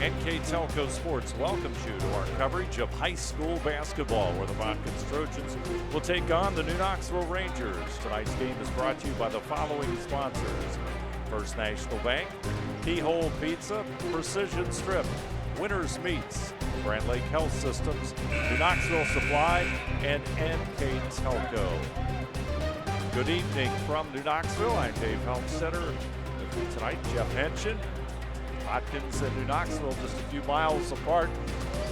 NK Telco Sports welcomes you to our coverage of high school basketball, where the Botkins Trojans will take on the New Knoxville Rangers. Tonight's game is brought to you by the following sponsors: First National Bank, Keyhole Pizza, Precision Strip, Winners Meats, Grand Lake Health Systems, New Knoxville Supply, and NK Telco. Good evening from New Knoxville. I'm Dave Helmstetter. With me tonight, Jeff Henshin. Botkins and New Knoxville just a few miles apart,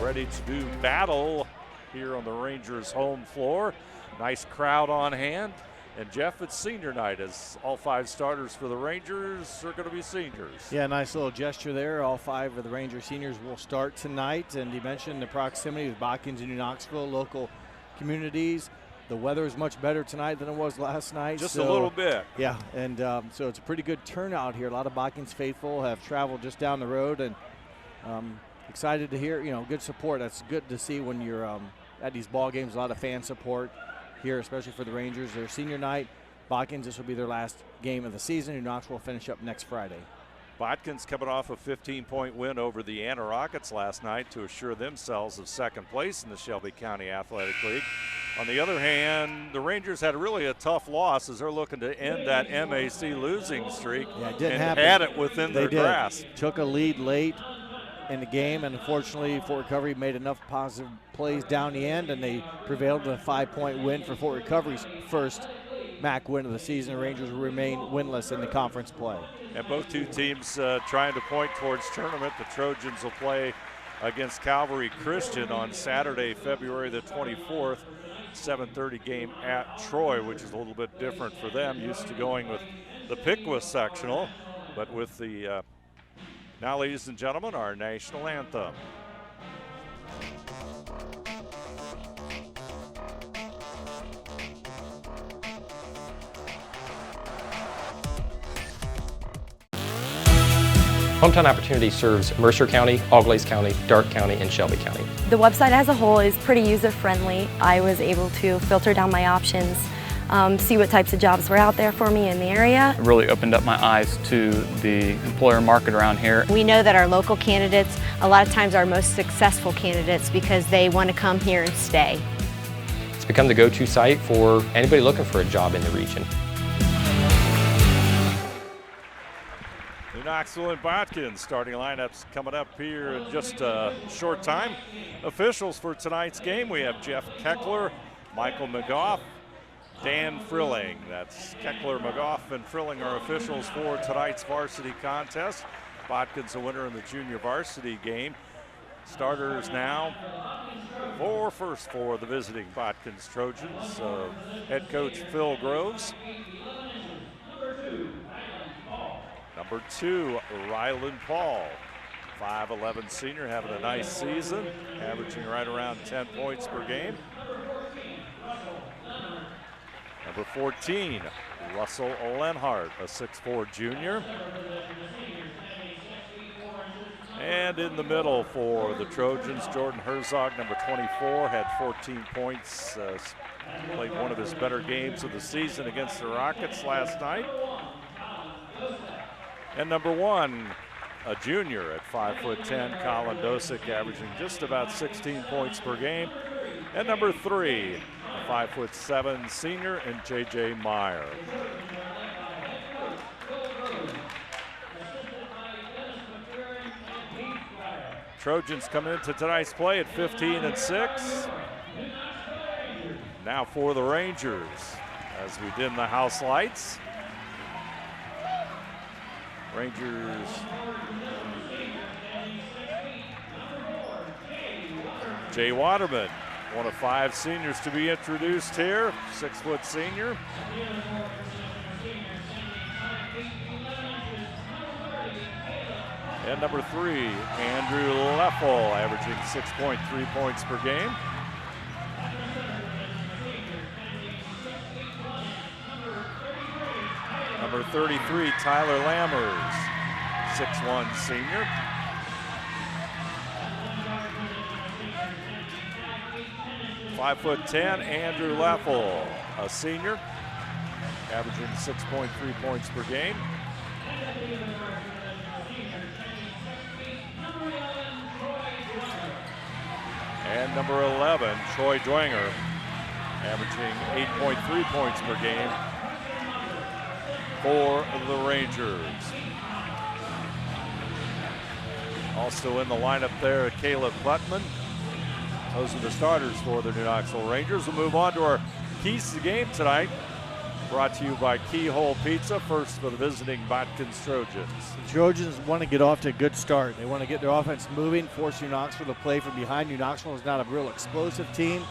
ready to do battle here on the Rangers' home floor. Nice crowd on hand. And Jeff, it's senior night, as all five starters for the Rangers are going to be seniors. Yeah, nice little gesture there. All five of the Ranger seniors will start tonight. And you mentioned the proximity of Botkins and New Knoxville, local communities. The weather is much better tonight than it was last night. Just a little bit. Yeah, and so it's a pretty good turnout here. A lot of Botkins faithful have traveled just down the road, and excited to hear, good support. That's good to see when you're at these ball games. A lot of fan support here, especially for the Rangers. Their senior night. Botkins, this will be their last game of the season. New Knoxville will finish up next Friday. Botkins coming off a 15-point win over the Anna Rockets last night to assure themselves of second place in the Shelby County Athletic League. On the other hand, the Rangers had really a tough loss as they're looking to end that MAC losing streak. Yeah, it didn't happen. Had it within their grasp. Took a lead late in the game, and unfortunately Fort Recovery made enough positive plays down the end, and they prevailed with a 5-point win for Fort Recovery's first MAC win of the season. The Rangers will remain winless in the conference play. And both two teams trying to point towards tournament. The Trojans will play against Calvary Christian on Saturday, February the 24th. 7:30 game at Troy, which is a little bit different for them. Used to going with the Piqua sectional, but with the now, ladies and gentlemen, our national anthem. Hometown Opportunity serves Mercer County, Auglaize County, Darke County, and Shelby County. The website as a whole is pretty user-friendly. I was able to filter down my options, see what types of jobs were out there for me in the area. It really opened up my eyes to the employer market around here. We know that our local candidates, a lot of times, are most successful candidates because they want to come here and stay. It's become the go-to site for anybody looking for a job in the region. Knoxville and Botkins starting lineups coming up here in just a short time. Officials for tonight's game, we have Jeff Keckler, Michael McGough, Dan Frilling. That's Keckler, McGough, and Frilling are officials for tonight's varsity contest. Botkins a winner in the junior varsity game. Starters now for the visiting Botkins Trojans. Head coach Phil Groves. Number 2, Ryland Paul, 5'11" senior, having a nice season, averaging right around 10 points per game. Number 14, Russell Lenhart, a 6'4" junior. And in the middle for the Trojans, Jordan Herzog, number 24, had 14 points, played one of his better games of the season against the Rockets last night. And number 1, a junior at 5'10", Colin Dosick, averaging just about 16 points per game. And number 3, a 5'7" senior, and J.J. Meyer. Trojans come into tonight's play at 15-6. Now for the Rangers, as we dim the house lights. Rangers, Jay Waterman, one of 5 seniors to be introduced here, 6' senior. And number 3, Andrew Leffel, averaging 6.3 points per game. Number 33, Tyler Lammers, 6'1" senior. (5'10", Andrew Leffel, a senior, averaging 6.3 points per game. And number 11, Troy Dwenger, averaging 8.3 points per game for the Rangers. Also in the lineup there, Caleb Putman. Those are the starters for the New Knoxville Rangers. We'll move on to our keys to the game tonight. Brought to you by Keyhole Pizza, first for the visiting Botkins Trojans. The Trojans want to get off to a good start. They want to get their offense moving, force New Knoxville to play from behind. New Knoxville is not a real explosive team.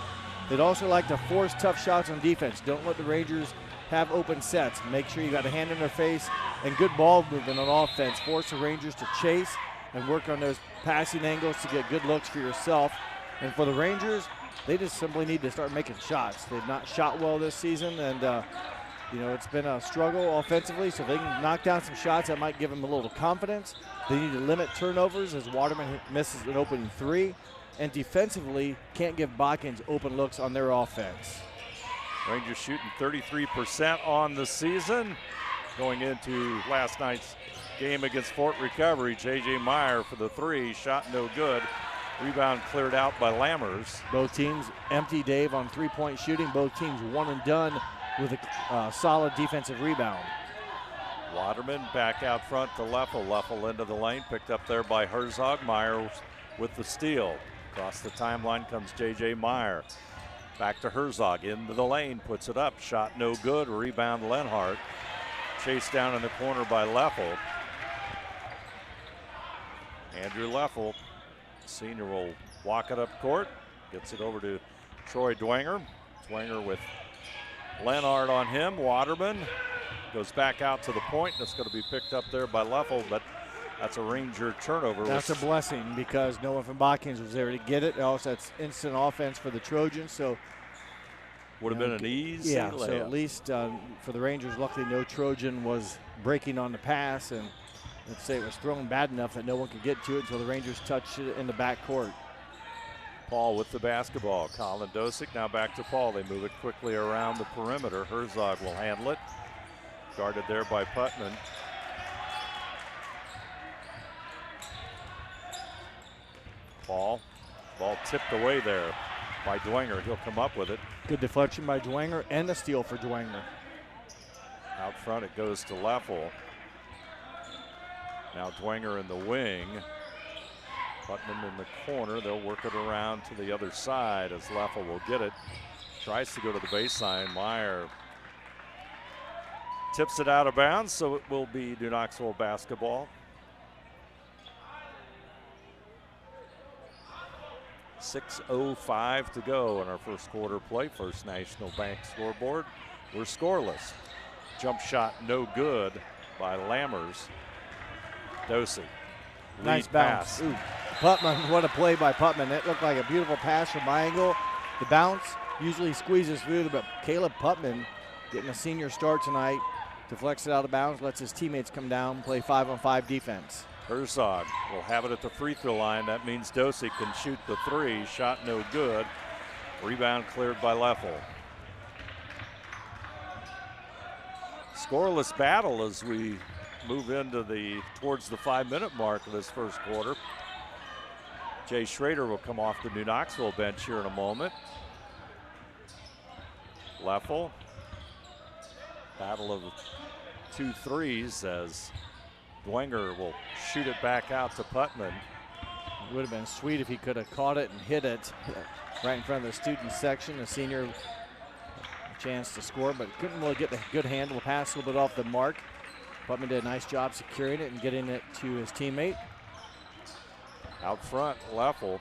They'd also like to force tough shots on defense. Don't let the Rangers have open sets. Make sure you got a hand in their face and good ball movement on offense. Force the Rangers to chase and work on those passing angles to get good looks for yourself. And for the Rangers, they just simply need to start making shots. They've not shot well this season, and it's been a struggle offensively, so if they can knock down some shots, that might give them a little confidence. They need to limit turnovers as Waterman misses an opening three, and defensively can't give Botkins open looks on their offense. Rangers shooting 33% on the season. Going into last night's game against Fort Recovery, J.J. Meyer for the three, shot no good. Rebound cleared out by Lammers. Both teams empty, Dave, on three-point shooting. Both teams one and done with a solid defensive rebound. Waterman back out front to Leffel. Leffel into the lane, picked up there by Herzog. Meyer with the steal. Across the timeline comes J.J. Meyer. Back to Herzog, into the lane, puts it up. Shot no good, rebound Lenhart. Chased down in the corner by Leffel. Andrew Leffel, senior, will walk it up court. Gets it over to Troy Dwenger. Dwenger with Lenhart on him. Waterman goes back out to the point. That's going to be picked up there by Leffel, but that's a Ranger turnover. That's a blessing because no one from Botkins was there to get it. Also, that's instant offense for the Trojans. So would have been an easy layup. So at least for the Rangers, luckily no Trojan was breaking on the pass, and let's say it was thrown bad enough that no one could get to it until the Rangers touched it in the backcourt. Paul with the basketball. Colin Dosick now back to Paul. They move it quickly around the perimeter. Herzog will handle it. Guarded there by Putman. Ball tipped away there by Dwenger. He'll come up with it. Good deflection by Dwenger and a steal for Dwenger. Out front it goes to Leffel. Now Dwenger in the wing. Putman in the corner. They'll work it around to the other side as Leffel will get it. Tries to go to the baseline. Meyer tips it out of bounds, so it will be New Knoxville basketball. 6:05 to go in our first quarter play. First National Bank scoreboard. We're scoreless. Jump shot no good by Lammers. Dosey. Nice bounce. Ooh. Putman, what a play by Putman. It looked like a beautiful pass from my angle. The bounce usually squeezes through, but Caleb Putman getting a senior start tonight. Deflects it out of bounds, lets his teammates come down, play 5-on-5 defense. Herzog will have it at the free throw line. That means Dosick can shoot the three. Shot no good. Rebound cleared by Leffel. Scoreless battle as we move into towards the 5-minute mark of this first quarter. Jay Schrader will come off the New Knoxville bench here in a moment. Leffel. Battle of 2 threes as Dwenger will shoot it back out to Putman. It would have been sweet if he could have caught it and hit it right in front of the student section. A senior, a chance to score, but couldn't really get the good handle. Pass a little bit off the mark. Putman did a nice job securing it and getting it to his teammate. Out front, Leffel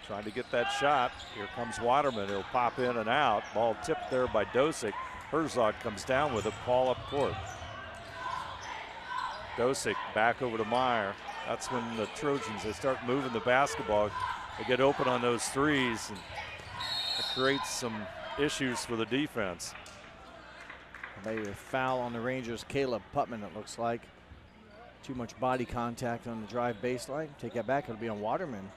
trying to get that shot. Here comes Waterman. He'll pop in and out. Ball tipped there by Dosick. Herzog comes down with it. Paul up court. Dosick back over to Meyer. That's when the Trojans, they start moving the basketball. They get open on those threes, and it creates some issues for the defense. Maybe a foul on the Rangers. Caleb Putman, it looks like. Too much body contact on the drive baseline. Take that back, it'll be on Waterman.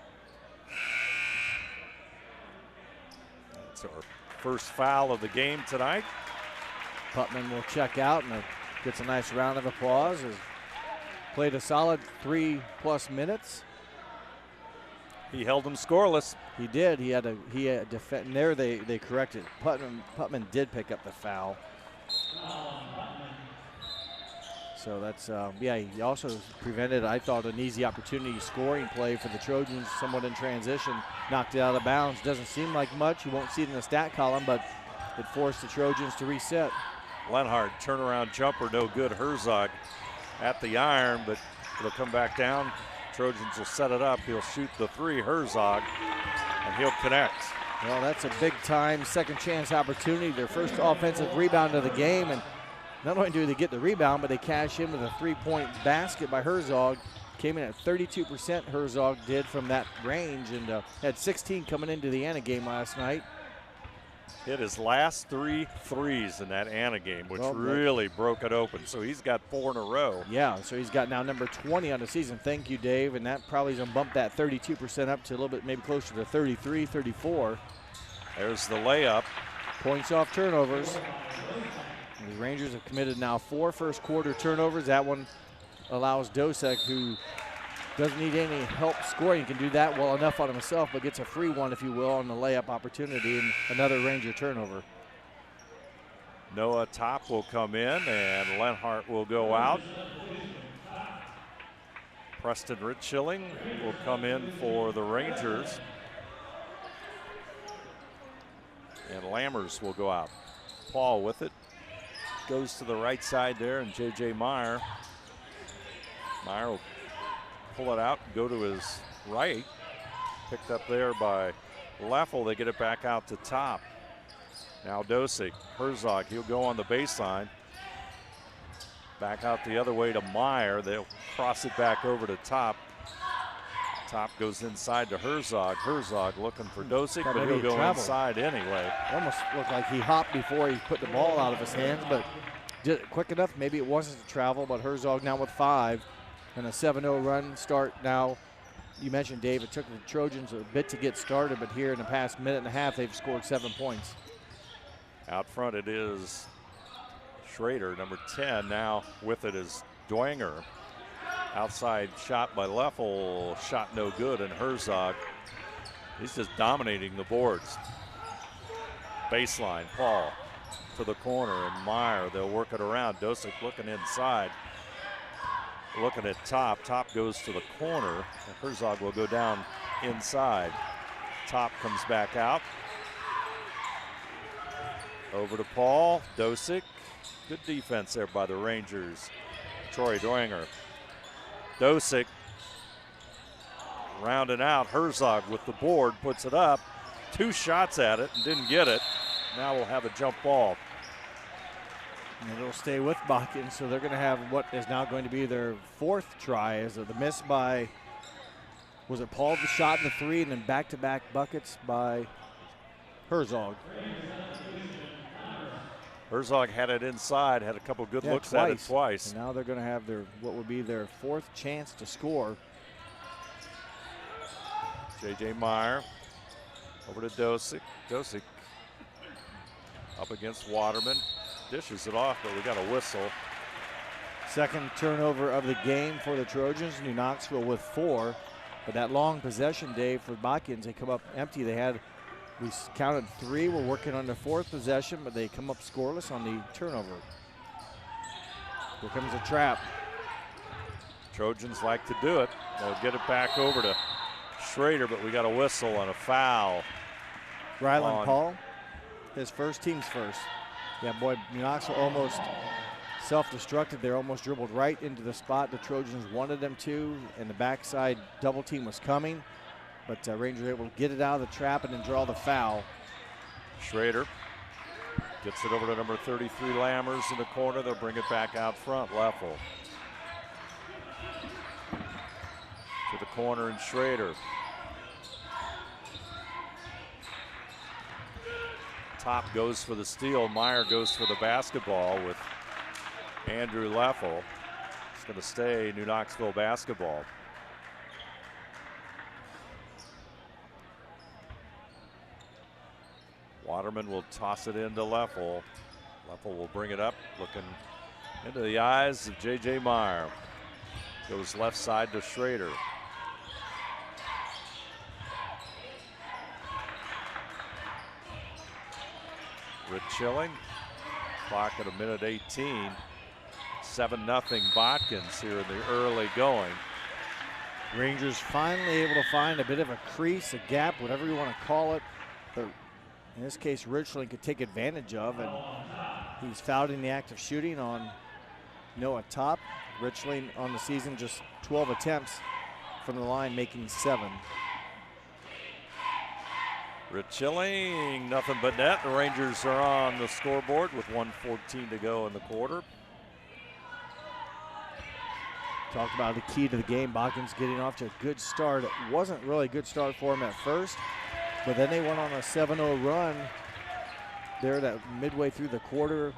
That's our first foul of the game tonight. Putman will check out and gets a nice round of applause. Has played a solid 3+ minutes. He held them scoreless. He did. He had a defend there. They corrected. Putman did pick up the foul. So that's yeah. He also prevented, I thought, an easy opportunity scoring play for the Trojans. Somewhat in transition, knocked it out of bounds. Doesn't seem like much. You won't see it in the stat column, but it forced the Trojans to reset. Lenhart, turnaround jumper, no good. Herzog at the iron, but it'll come back down. Trojans will set it up. He'll shoot the three, Herzog, and he'll connect. Well, that's a big-time second chance opportunity. Their first offensive rebound of the game, and not only do they get the rebound, but they cash in with a three-point basket by Herzog. Came in at 32%, Herzog did from that range, and had 16 coming into the Anna game last night. Hit his last 3 threes in that Anna game, which really broke it open. So he's got 4 in a row. Yeah, so he's got now number 20 on the season. Thank you, Dave. And that probably is going to bump that 32% up to a little bit, maybe closer to 33, 34. There's the layup. Points off turnovers. And the Rangers have committed now 4 first quarter turnovers. That one allows Dosek, who doesn't need any help scoring. He can do that well enough on himself, but gets a free one, if you will, on the layup opportunity, and another Ranger turnover. Noah Top will come in, and Lenhart will go out. Preston Ritschilling will come in for the Rangers. And Lammers will go out. Paul with it. Goes to the right side there, and J.J. Meyer. Meyer will pull it out and go to his right. Picked up there by Leffel. They get it back out to Top. Now Dosig, Herzog, he'll go on the baseline. Back out the other way to Meyer. They'll cross it back over to Top. Top goes inside to Herzog. Herzog looking for Dosig, but he'll go inside anyway. It almost looked like he hopped before he put the ball out of his hands, but did it quick enough. Maybe it wasn't a travel, but Herzog now with 5. And a 7-0 run start now. You mentioned, Dave, it took the Trojans a bit to get started, but here in the past minute and a half, they've scored 7 points. Out front it is Schrader, number 10. Now with it is Dwenger. Outside shot by Leffel, shot no good, and Herzog, he's just dominating the boards. Baseline, Paul to the corner, and Meyer, they'll work it around. Dosik looking inside. Looking at Top. Top goes to the corner, and Herzog will go down inside. Top comes back out. Over to Paul. Dosik. Good defense there by the Rangers. Troy Dwenger. Dosik rounding out. Herzog with the board, puts it up. 2 shots at it and didn't get it. Now we'll have a jump ball. And it'll stay with Botkins, so they're going to have what is now going to be their 4th try. As the miss by, was it Paul, the shot in the 3, and then back-to-back buckets by Herzog. Herzog had it inside, had a couple good looks at it twice. And now they're going to have their what would be their 4th chance to score. J.J. Meyer over to Dosik. Dosik up against Waterman. Dishes it off, but we got a whistle. Second turnover of the game for the Trojans. New Knoxville with 4. But that long possession, Dave, for Botkins, they come up empty. They had, we counted 3. We're working on their 4th possession, but they come up scoreless on the turnover. Here comes a trap. Trojans like to do it. They'll get it back over to Schrader, but we got a whistle and a foul. Ryland Paul, his first, team's first. Yeah, boy, New Knoxville almost self-destructed. They almost dribbled right into the spot the Trojans wanted them to, and the backside double team was coming. But Rangers were able to get it out of the trap and then draw the foul. Schrader gets it over to number 33, Lammers in the corner. They'll bring it back out front. Leffel to the corner, and Schrader. Top goes for the steal. Meyer goes for the basketball with Andrew Leffel. It's going to stay New Knoxville basketball. Waterman will toss it into Leffel. Leffel will bring it up, looking into the eyes of J.J. Meyer. Goes left side to Schrader. Rich Chilling. Clock at 1:18. 7-0 Botkins here in the early going. Rangers finally able to find a bit of a crease, a gap, whatever you want to call it. In this case, Richland could take advantage of, and he's fouled in the act of shooting on Noah Top. Richland on the season just 12 attempts from the line, making 7. Rich Chilling, nothing but net. The Rangers are on the scoreboard with 1:14 to go in the quarter. Talked about the key to the game. Botkins getting off to a good start. It wasn't really a good start for him at first, but then they went on a 7-0 run there that midway through the quarter.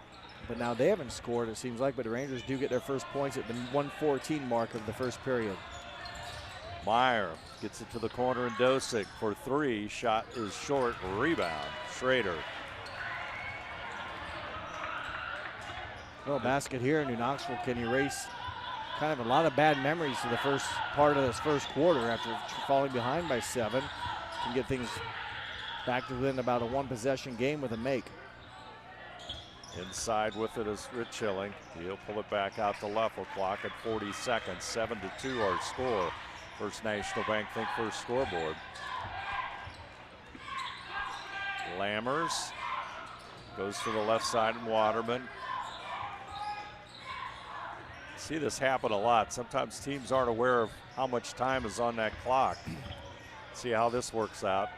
But now they haven't scored, it seems like, but the Rangers do get their first points at the 1:14 mark of the first period. Meyer gets it to the corner and Dosick for 3. Shot is short. Rebound. Schrader. Well, basket here. New Knoxville can erase kind of a lot of bad memories to the first part of this first quarter after falling behind by 7. Can get things back to within about a 1-possession game with a make. Inside with it is Rich Chilling. He'll pull it back out to Leffel. Clock at 40 seconds. 7-2 our score. First National Bank Think First scoreboard. Lammers goes to the left side and Waterman. See this happen a lot. Sometimes teams aren't aware of how much time is on that clock. See how this works out.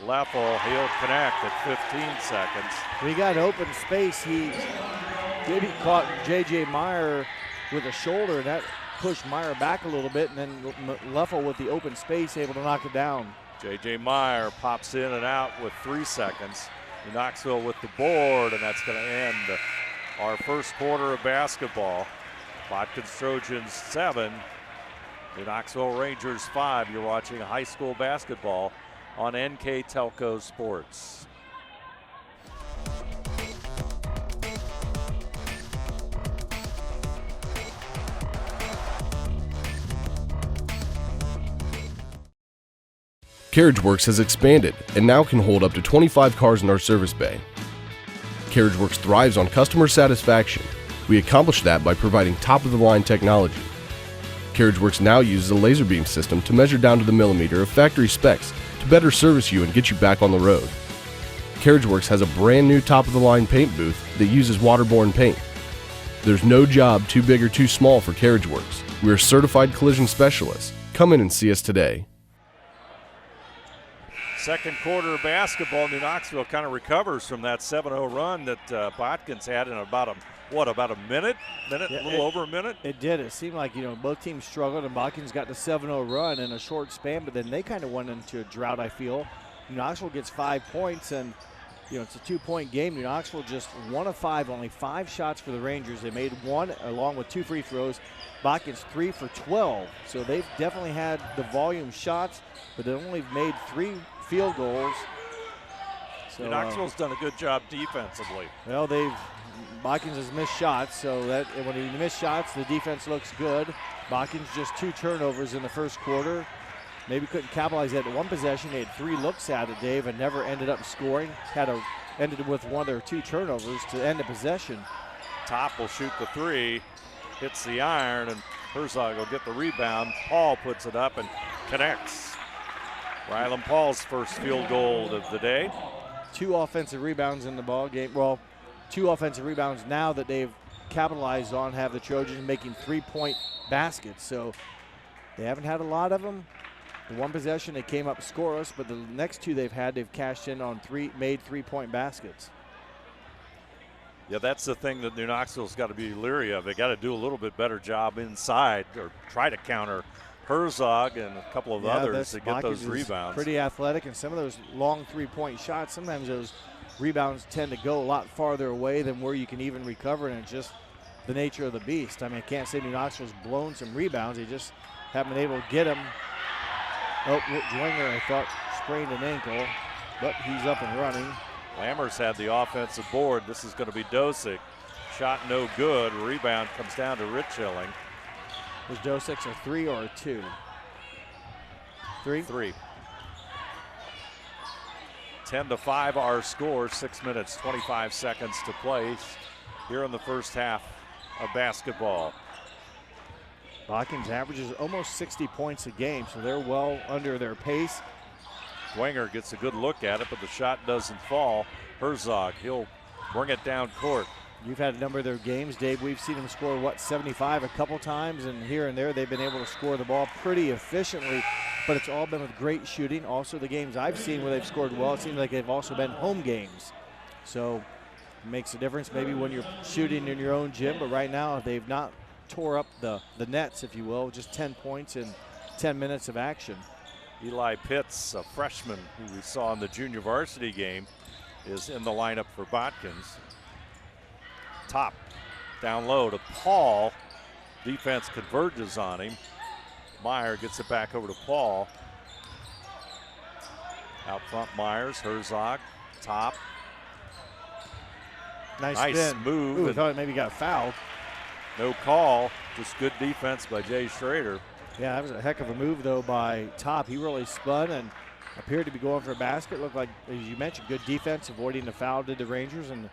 Leffel, he'll connect at 15 seconds. When he got open space, he caught J.J. Meyer with a shoulder, and that pushed Meyer back a little bit, and then Leffel with the open space able to knock it down. J.J. Meyer pops in and out with 3 seconds. Knoxville with the board, and that's going to end our first quarter of basketball. Botkins Trojans 7, the Knoxville Rangers 5. You're watching high school basketball on NK Telco Sports. CarriageWorks has expanded and now can hold up to 25 cars in our service bay. CarriageWorks thrives on customer satisfaction. We accomplish that by providing top-of-the-line technology. CarriageWorks now uses a laser beam system to measure down to the millimeter of factory specs to better service you and get you back on the road. CarriageWorks has a brand new top-of-the-line paint booth that uses waterborne paint. There's no job too big or too small for CarriageWorks. We're certified collision specialists. Come in and see us today. Second quarter of basketball, New Knoxville kind of recovers from that 7-0 run that Botkins had in about a minute, a little over a minute. It did. It seemed like, both teams struggled, and Botkins got the 7-0 run in a short span, but then they kind of went into a drought, I feel. New Knoxville gets 5 points, and, it's a 2-point game. New Knoxville just 1 of 5, only 5 shots for the Rangers. They made 1 along with 2 free throws. Botkins 3 for 12. So they've definitely had the volume shots, but they only made 3 field goals. So Knoxville's done a good job defensively. Well, Botkins has missed shots, so that when he missed shots, the defense looks good. Botkins just 2 turnovers in the first quarter. Maybe couldn't capitalize that one possession. They had 3 looks at it, Dave, and never ended up scoring. Ended with 1 or 2 turnovers to end the possession. Top will shoot the 3, hits the iron, and Herzog will get the rebound. Paul puts it up and connects. Rylan Paul's first field goal of the day. 2 offensive rebounds in the ball game. Well, 2 offensive rebounds now that they've capitalized on have the Trojans making 3-point baskets. So they haven't had a lot of them. The one possession they came up scoreless, but the next 2 they've had, they've cashed in on made 3-point baskets. Yeah, that's the thing that New Knoxville's got to be leery of. They got to do a little bit better job inside or try to counter Herzog and a couple of others to get those rebounds. Pretty athletic, and some of those long 3-point shots, sometimes those rebounds tend to go a lot farther away than where you can even recover, and it's just the nature of the beast. I mean, I can't say New Knoxville's blown some rebounds. They just haven't been able to get them. Oh, Dwinger, I thought, sprained an ankle, but he's up and running. Lammers had the offensive board. This is going to be Dosick. Shot no good. Rebound comes down to Rich Chilling. Was Dosick's a 3 or a 2? 3? 3. 10-5 our score, 6 minutes, 25 seconds to play here in the first half of basketball. Botkins averages almost 60 points a game, so they're well under their pace. Dwenger gets a good look at it, but the shot doesn't fall. Herzog, he'll bring it down court. You've had a number of their games, Dave. We've seen them score, 75 a couple times, and here and there they've been able to score the ball pretty efficiently, but it's all been with great shooting. Also, the games I've seen where they've scored well, it seems like they've also been home games. So it makes a difference maybe when you're shooting in your own gym, but right now they've not tore up the nets, if you will, just 10 points in 10 minutes of action. Eli Pitts, a freshman who we saw in the junior varsity game, is in the lineup for Botkins. Top down low to Paul. Defense converges on him. Meyer gets it back over to Paul. Out front, Myers, Herzog, top. Nice Nice spin. move. Ooh, I and thought maybe got fouled. no call, just good defense by Jay Schrader. Yeah, that was a heck of a move, though, by Top. He really spun and appeared to be going for a basket. Looked like, as you mentioned, good defense, avoiding the foul did the Rangers and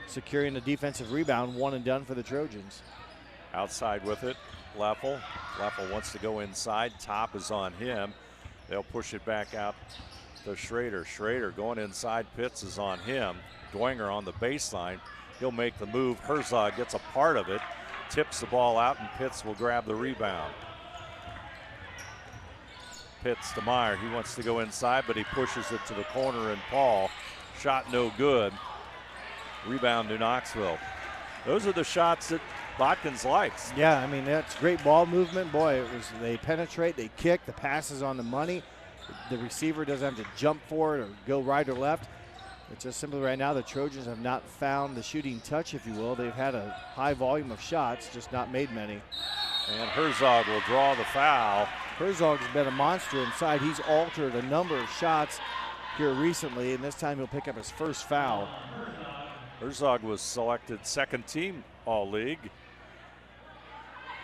securing the defensive rebound, one and done for the Trojans. Outside with it, Leffel. Leffel wants to go inside. Top is on him. They'll push it back out to Schrader. Schrader going inside. Pitts is on him. Dwenger on the baseline. He'll make the move. Herzog gets a part of it, tips the ball out, and Pitts will grab the rebound. Pitts to Meyer. He wants to go inside, but he pushes it to the corner, and Paul. Shot no good. Rebound to Knoxville. Those are the shots that Botkins likes. Yeah, I mean, that's great ball movement. Boy, they penetrate, they kick, the pass is on the money. The receiver doesn't have to jump for it or go right or left. It's just simply right now the Trojans have not found the shooting touch, if you will. They've had a high volume of shots, just not made many. And Herzog will draw the foul. Herzog's been a monster inside. He's altered a number of shots here recently, and this time he'll pick up his first foul. Herzog was selected second team All-League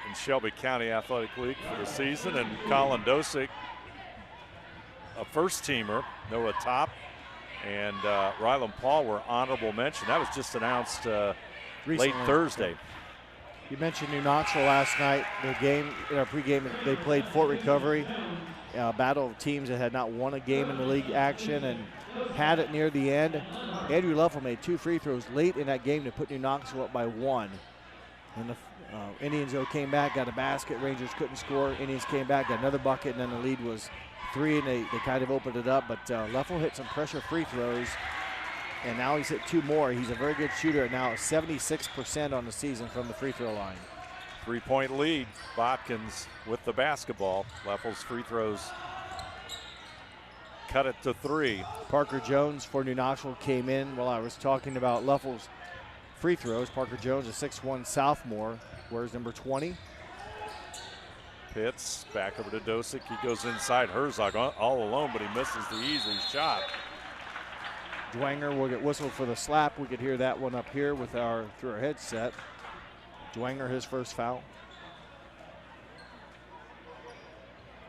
in Shelby County Athletic League for the season, and Colin Dosick, a first teamer. Noah Top and Rylan Paul were honorable mention. That was just announced late Thursday. You mentioned New Knoxville last night. The game, in our pregame, they played Fort Recovery, battle of teams that had not won a game in the league action and had it near the end. Andrew Leffel made 2 free throws late in that game to put New Knoxville up by 1. And the Indians, though, came back, got a basket. Rangers couldn't score. Indians came back, got another bucket, and then the lead was 3, and they kind of opened it up. But Leffel hit some pressure free throws, and now he's hit 2 more. He's a very good shooter, now 76% on the season from the free throw line. 3-point lead. Botkins with the basketball. Leffel's free throws cut it to 3. Parker Jones for New Knoxville came in while I was talking about Leffel's free throws. Parker Jones, a 6'1 sophomore, wears number 20. Pitts back over to Dosick. He goes inside. Herzog all alone, but he misses the easy shot. Dwenger will get whistled for the slap. We could hear that one up here with through our headset. Dwenger, his first foul.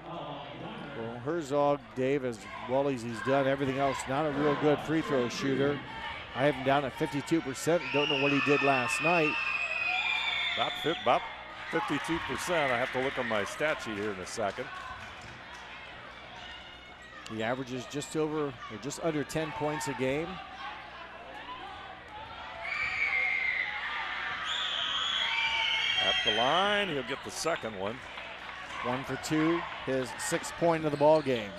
Well, Herzog, Dave, as well as he's done everything else, not a real good free throw shooter. I have him down at 52%. Don't know what he did last night. About 52%. I have to look on my stat sheet here in a second. He averages just under 10 points a game. At the line, he'll get the second one. 1 for 2, his 6th point of the ball game.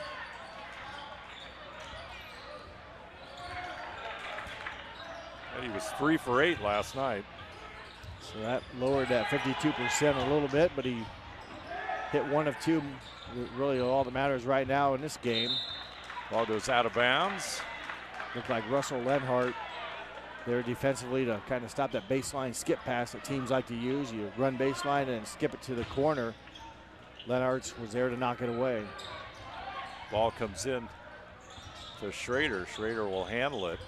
And he was 3 for 8 last night. So that lowered that 52% a little bit, but he hit 1 of 2. Really all that matters right now in this game. Ball goes out of bounds. Looked like Russell Lenhart there defensively to kind of stop that baseline skip pass that teams like to use. You run baseline and skip it to the corner. Lenhart was there to knock it away. Ball comes in to Schrader. Schrader will handle it.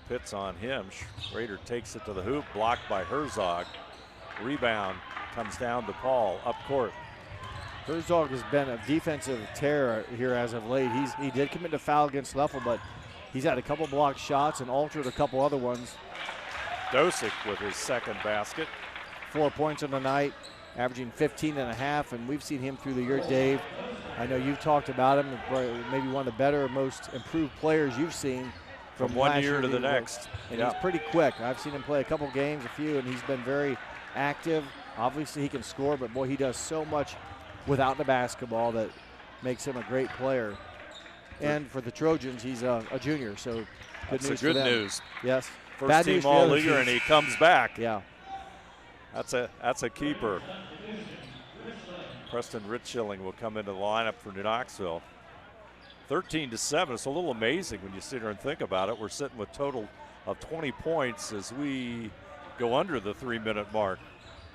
Pitts on him. Schrader takes it to the hoop, blocked by Herzog. Rebound comes down to Paul up court. Herzog has been a defensive terror here as of late. He did commit a foul against Leffel, but He's had a couple blocked shots and altered a couple other ones. Dosick with his second basket. 4 points on the night, averaging 15.5, and we've seen him through the year, Dave. I know you've talked about him, maybe one of the better, most improved players you've seen from one year to the next. And he's pretty quick. I've seen him play a couple games, a few, and he's been very active. Obviously, he can score, but boy, he does so much without the basketball that makes him a great player. And for the Trojans, he's a junior, so that's news good for them. news. Yes. First team all-leaguer, and he comes back. Yeah. That's a keeper. Preston Richilling will come into the lineup for New Knoxville. 13-7. It's a little amazing when you sit here and think about it. We're sitting with a total of 20 points as we go under the 3-minute mark.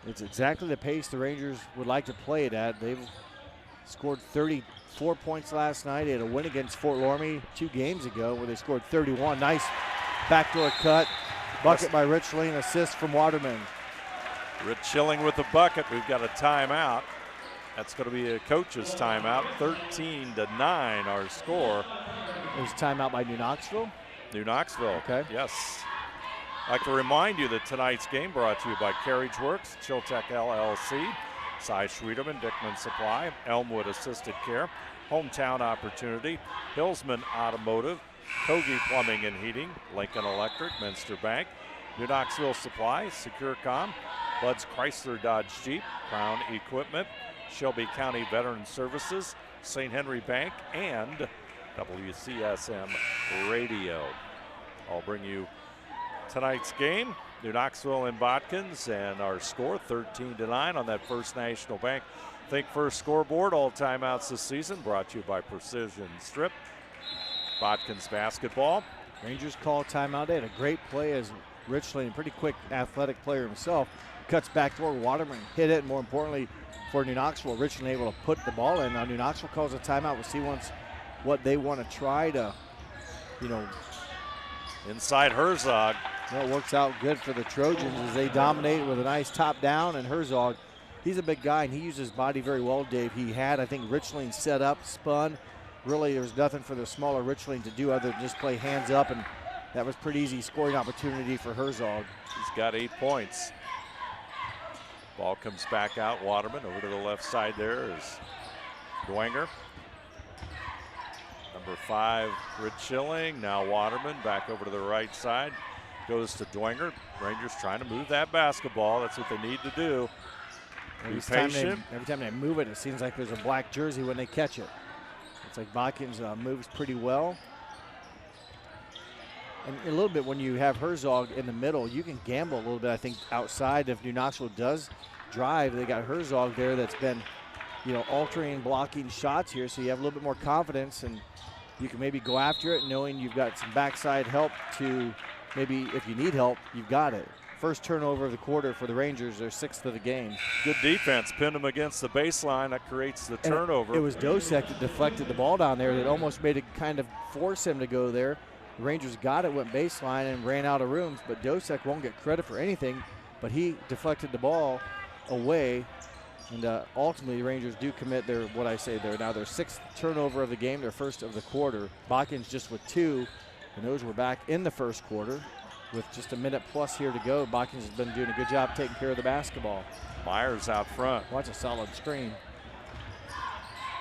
It's exactly the pace the Rangers would like to play it at. They've scored 34 points last night. They had a win against Fort Laramie 2 games ago where they scored 31. Nice backdoor cut. Bucket by Richling, assist from Waterman. Richilling with the bucket. We've got a timeout. That's going to be a coach's timeout. 13-9 our score. It was a timeout by New Knoxville? New Knoxville. Okay. Yes. I'd like to remind you that tonight's game brought to you by Carriage Works, Chiltech LLC, Cy Schwedeman, Dickman Supply, Elmwood Assisted Care, Hometown Opportunity, Hillsman Automotive, Kogi Plumbing and Heating, Lincoln Electric, Minster Bank, New Knoxville Supply, SecureCom, Bud's Chrysler Dodge Jeep, Crown Equipment, Shelby County Veteran Services, St. Henry Bank, and WCSM Radio. I'll bring you tonight's game, New Knoxville and Botkins, and our score 13-9 on that First National Bank Think First scoreboard. All timeouts this season brought to you by Precision Strip. Botkins basketball. Rangers call timeout. They had a great play as Richling, a pretty quick athletic player himself, cuts back toward Waterman, hit it, and more importantly for New Knoxville, Richling able to put the ball in. Now New Knoxville calls a timeout. We'll see what they want to try to, inside Herzog. Well, it works out good for the Trojans as they dominate with a nice top down, and Herzog, he's a big guy and he uses his body very well, Dave. He had, I think, Richling set up, spun. Really, there was nothing for the smaller Richling to do other than just play hands up, and that was pretty easy scoring opportunity for Herzog. He's got 8 points. Ball comes back out. Waterman over to the left side there is Dwenger. Number 5, Richilling. Now Waterman back over to the right side. Goes to Dwenger. Rangers trying to move that basketball. That's what they need to do. Every time they move it, it seems like there's a black jersey when they catch it. It's like Botkins moves pretty well. And a little bit when you have Herzog in the middle, you can gamble a little bit, I think, outside. If New Knoxville does drive, they got Herzog there that's been, altering, blocking shots here, so you have a little bit more confidence, and you can maybe go after it knowing you've got some backside help to maybe, if you need help, you've got it. First turnover of the quarter for the Rangers, their 6th of the game. Good defense, pinned them against the baseline. That creates the turnover. It was Dosick that deflected the ball down there that almost made it kind of force him to go there. The Rangers got it, went baseline, and ran out of rooms, but Dosick won't get credit for anything, but he deflected the ball away, and ultimately the Rangers do commit their 6th turnover of the game, their 1st of the quarter. Botkins just with 2, and those were back in the first quarter. With just a minute plus here to go, Botkins has been doing a good job taking care of the basketball. Myers out front. Watch a solid screen.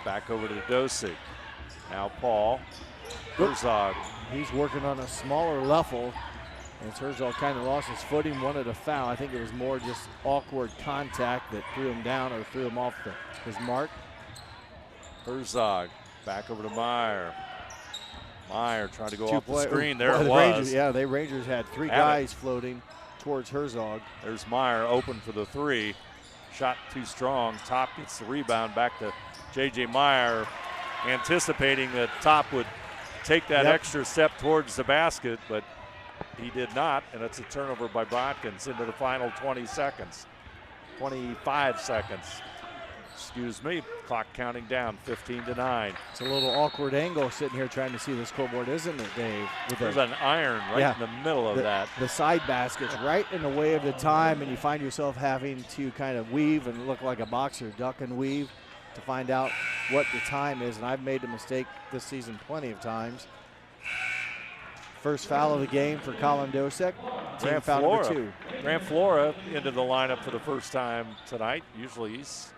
Back over to Dosick. Now Paul. Herzog. He's working on a smaller level. As Herzog kind of lost his footing, wanted a foul. I think it was more just awkward contact that threw him down or threw him off his mark. Herzog back over to Meyer. Meyer trying to go off the screen. There it was. Rangers had 3 guys floating towards Herzog. There's Meyer open for the 3. Shot too strong. Top gets the rebound back to J.J. Meyer, anticipating that Top would take that extra step towards the basket, but he did not, and it's a turnover by Botkins into the final 25 seconds. Excuse me, clock counting down, 15-9. It's a little awkward angle sitting here trying to see the scoreboard, isn't it, Dave? There's an iron right in the middle of that. The side basket's right in the way of the time, and you find yourself having to kind of weave and look like a boxer, duck and weave to find out what the time is, and I've made the mistake this season plenty of times. First foul of the game for Colin Dosek. Team foul number 2. Grant Flora into the lineup for the first time tonight. Usually he's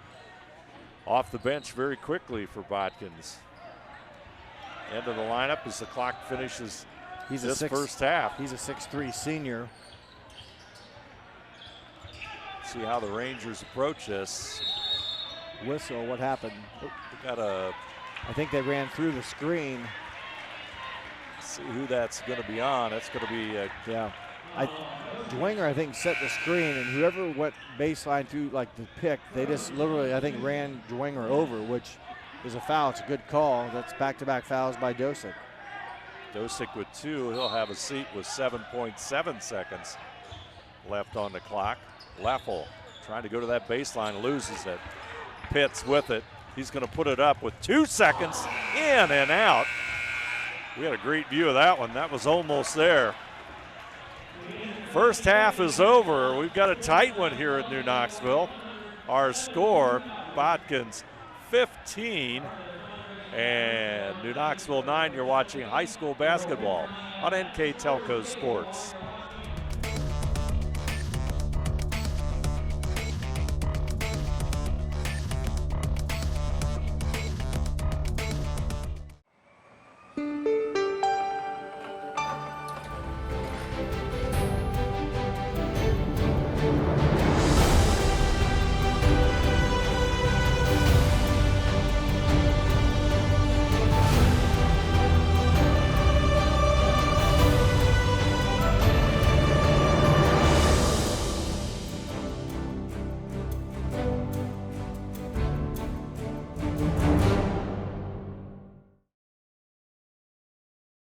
off the bench very quickly for Botkins. Into the lineup as the clock finishes this first half. He's a 6'3" senior. See how the Rangers approach this. Whistle, what happened? I think they ran through the screen. See who that's going to be on. That's going to be Dwenger, I think, set the screen, and whoever went baseline through like the pick, they just literally, I think, ran Dwenger over, which is a foul. It's a good call. That's back-to-back fouls by Dosek. Dosek with 2. He'll have a seat with 7.7 seconds left on the clock. Leffel trying to go to that baseline, loses it. Pitts with it. He's going to put it up with 2 seconds, in and out. We had a great view of that one. That was almost there. First half is over. We've got a tight one here at New Knoxville. Our score, Botkins 15 and New Knoxville 9. You're watching high school basketball on NK Telco Sports.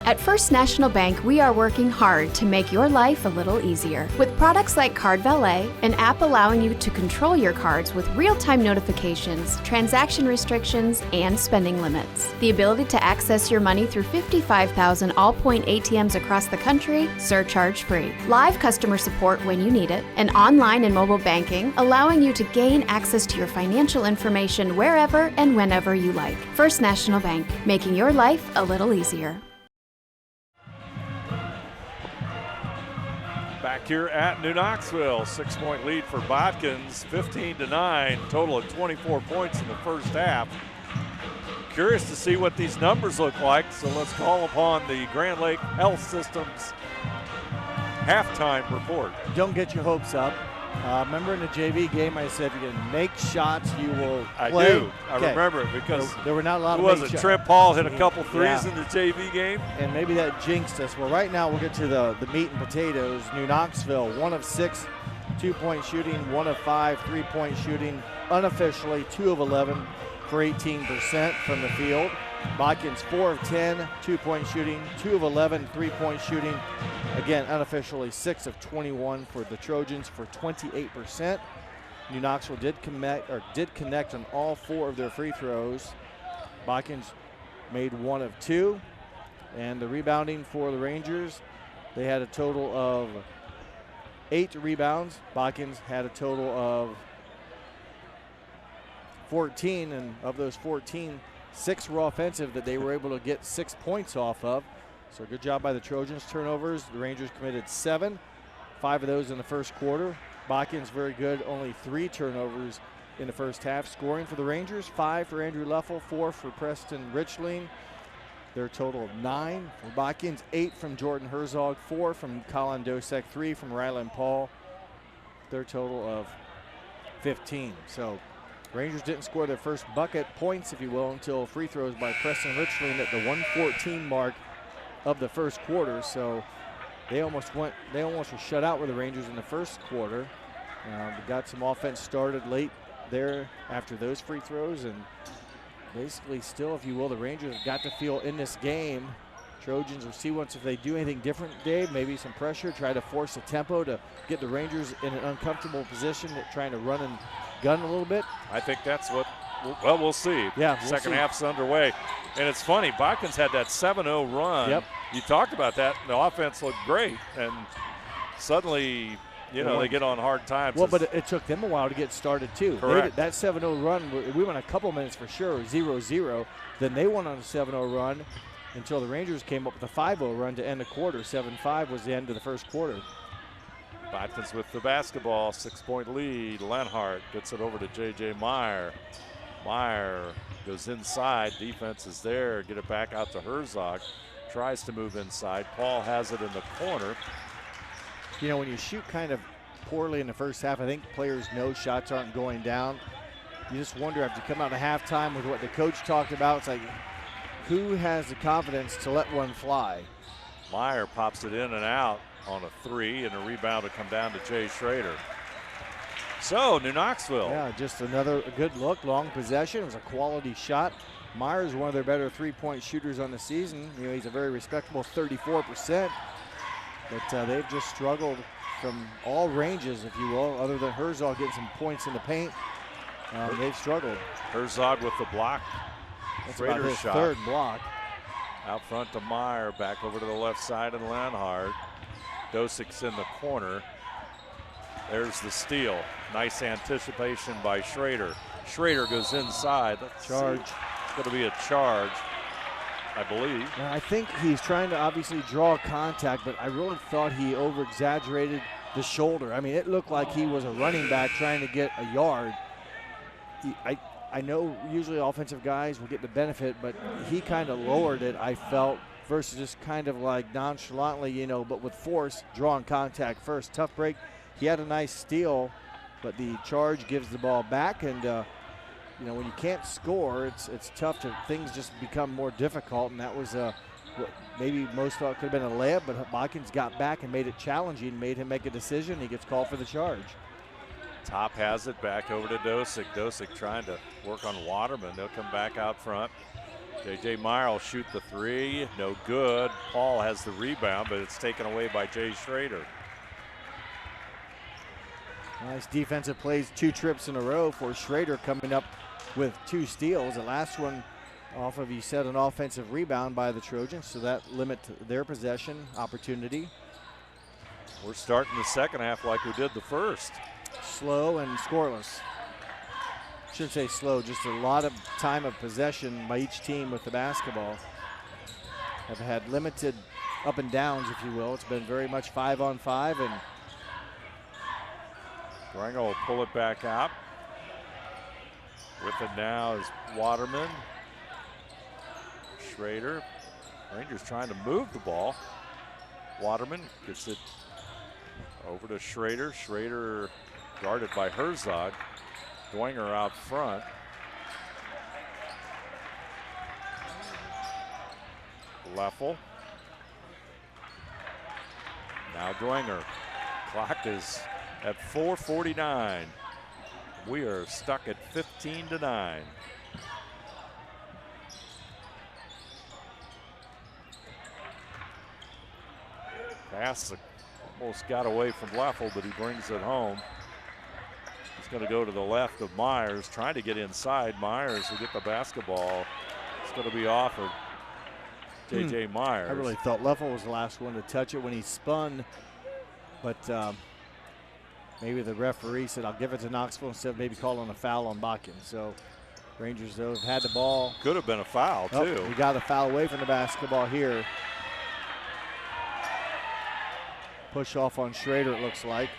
At First National Bank, we are working hard to make your life a little easier. With products like Card Valet, an app allowing you to control your cards with real-time notifications, transaction restrictions, and spending limits. The ability to access your money through 55,000 all-point ATMs across the country, surcharge-free. Live customer support when you need it. And online and mobile banking, allowing you to gain access to your financial information wherever and whenever you like. First National Bank, making your life a little easier. Back here at New Knoxville, 6-point lead for Botkins, 15-9, total of 24 points in the first half. Curious to see what these numbers look like, so let's call upon the Grand Lake Health Systems halftime report. Don't get your hopes up. Remember in the JV game I said you can make shots, you will play. I do. I remember it because there were not a lot of shots. Trent Paul hit a couple threes in the JV game. And maybe that jinxed us. Well, right now we'll get to the meat and potatoes. New Knoxville, 1 of 6 2-point shooting, 1 of 5 3-point shooting. Unofficially, 2 of 11 for 18% from the field. Botkins, 4 of 10 2-point shooting, 2 of 11 3-point shooting. Again, unofficially 6 of 21 for the Trojans for 28%. New Knoxville did connect on all 4 of their free throws. Botkins made 1 of 2. And the rebounding for the Rangers, they had a total of 8 rebounds. Botkins had a total of 14, and of those 14, 6 were offensive that they were able to get 6 points off of. So good job by the Trojans. Turnovers, the Rangers committed 7, 5 of those in the first quarter. Botkins very good, only 3 turnovers in the first half. Scoring for the Rangers, 5 for Andrew Leffel, 4 for Preston Richling. Their total of 9 for Botkins, 8 from Jordan Herzog, 4 from Colin Dosek, 3 from Ryland Paul. Their total of 15. So Rangers didn't score their first bucket points, if you will, until free throws by Preston Richling at the 1:14 mark of the first quarter. So they almost were shut out with the Rangers in the first quarter. They got some offense started late there after those free throws, and basically still, if you will, the Rangers have got to feel in this game. Trojans will see once if they do anything different, Dave, maybe some pressure, try to force a tempo to get the Rangers in an uncomfortable position, trying to run and gun a little bit. I think that's what, well, we'll see. Yeah, Second half's underway. And it's funny, Botkins had that 7-0 run. Yep. You talked about that. The offense looked great, and suddenly, they get on hard times. Well, but it took them a while to get started, too. Correct. That 7-0 run, we went a couple minutes for sure, 0-0. Then they went on a 7-0 run. until the Rangers came up with a 5-0 run to end the quarter. 7-5 was the end of the first quarter. Botkins with the basketball, 6-point lead. Lenhart gets it over to J.J. Meyer. Meyer goes inside, defense is there, get it back out to Herzog. Tries to move inside, Paul has it in the corner. You know, when you shoot kind of poorly in the first half, I think players know shots aren't going down. You just wonder after you come out of halftime with what the coach talked about, it's like, who has the confidence to let one fly? Meyer pops it in and out on a 3, and a rebound to come down to Jay Schrader. So, New Knoxville. Yeah, just another good look, long possession. It was a quality shot. Meyer's one of their better three-point shooters on the season. You know, he's a very respectable 34%, but they've just struggled from all ranges, if you will, other than Herzog getting some points in the paint. They've struggled. Herzog with the block. That's Schrader's about his shot. third block. Out front to Meyer, back over to the left side and Lenhart. Dosik's in the corner. There's the steal. Nice anticipation by Schrader. Schrader goes inside. Charge. It's going to be a charge, I believe. And I think he's trying to obviously draw contact, but I really thought he over-exaggerated the shoulder. I mean, it looked like he was a running back trying to get a yard. I know usually offensive guys will get the benefit, but he kind of lowered it, I felt, versus just kind of like nonchalantly, you know, but with force, drawing contact first. Tough break. He had a nice steal, but the charge gives the ball back, and you know, when you can't score, it's tough to, things just become more difficult, and that was what maybe most thought could have been a layup, but Botkins got back and made it challenging, made him make a decision. He gets called for the charge. Top has it back over to Dosik. Dosik trying to work on Waterman. They'll come back out front. J.J. Meyer will shoot the 3. No good. Paul has the rebound, but it's taken away by Jay Schrader. Nice defensive plays, 2 trips in a row for Schrader, coming up with 2 steals. The last one off of, he said, an offensive rebound by the Trojans, so that limits their possession opportunity. We're starting the second half like we did the first. Slow and scoreless. Shouldn't say slow, just a lot of time of possession by each team with the basketball. Have had limited up and downs, if you will. It's been very much 5-on-5, and Durango will pull it back out. With it now is Waterman. Schrader. Rangers trying to move the ball. Waterman gets it over to Schrader. Schrader guarded by Herzog. Dwenger out front. Leffel. Now Dwenger. Clock is at 4:49. We are stuck at 15-9. Pass almost got away from Leffel, but he brings it home. He's going to go to the left of Myers, trying to get inside. Myers will get the basketball. It's going to be off of J.J. Myers. I really thought Leffel was the last one to touch it when he spun, but maybe the referee said, I'll give it to Knoxville instead of maybe calling a foul on Botkins. So Rangers, though, have had the ball. Could have been a foul, too. We got a foul away from the basketball here. Push off on Schrader, it looks like.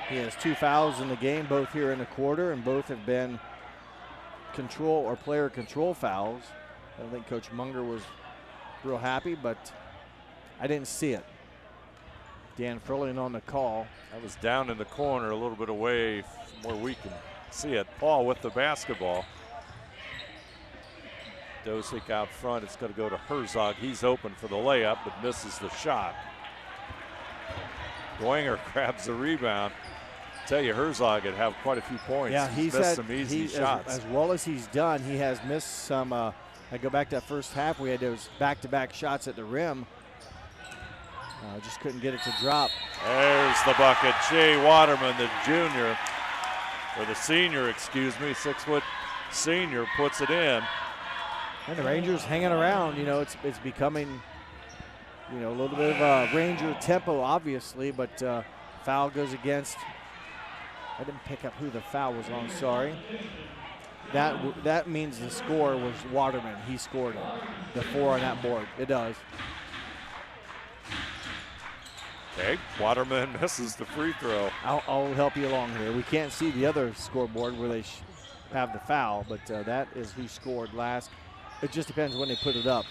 He has 2 fouls in the game, both here in the quarter, and both have been control or player control fouls. I don't think Coach Munger was real happy, but I didn't see it. Dan Frillian on the call. That was down in the corner, a little bit away from where we can see it. Paul with the basketball. Dosik out front. It's going to go to Herzog. He's open for the layup, but misses the shot. Dwenger grabs the rebound. Tell you, Herzog would have quite a few points. Yeah, he's missed some easy shots. As well as he's done, he has missed some. I go back to that first half. We had those back-to-back shots at the rim. Just couldn't get it to drop. There's the bucket. Jay Waterman, the junior, or the senior, excuse me, 6-foot senior, puts it in. And the Rangers hanging around. You know, it's becoming, you know, a little bit of a Ranger tempo, obviously, but foul goes against. I didn't pick up who the foul was on, sorry. that means the score was Waterman. He scored it. The 4 on that board. It does. Okay, Waterman misses the free throw. I'll help you along here. We can't see the other scoreboard where they have the foul, but that is who scored last. It just depends when they put it up.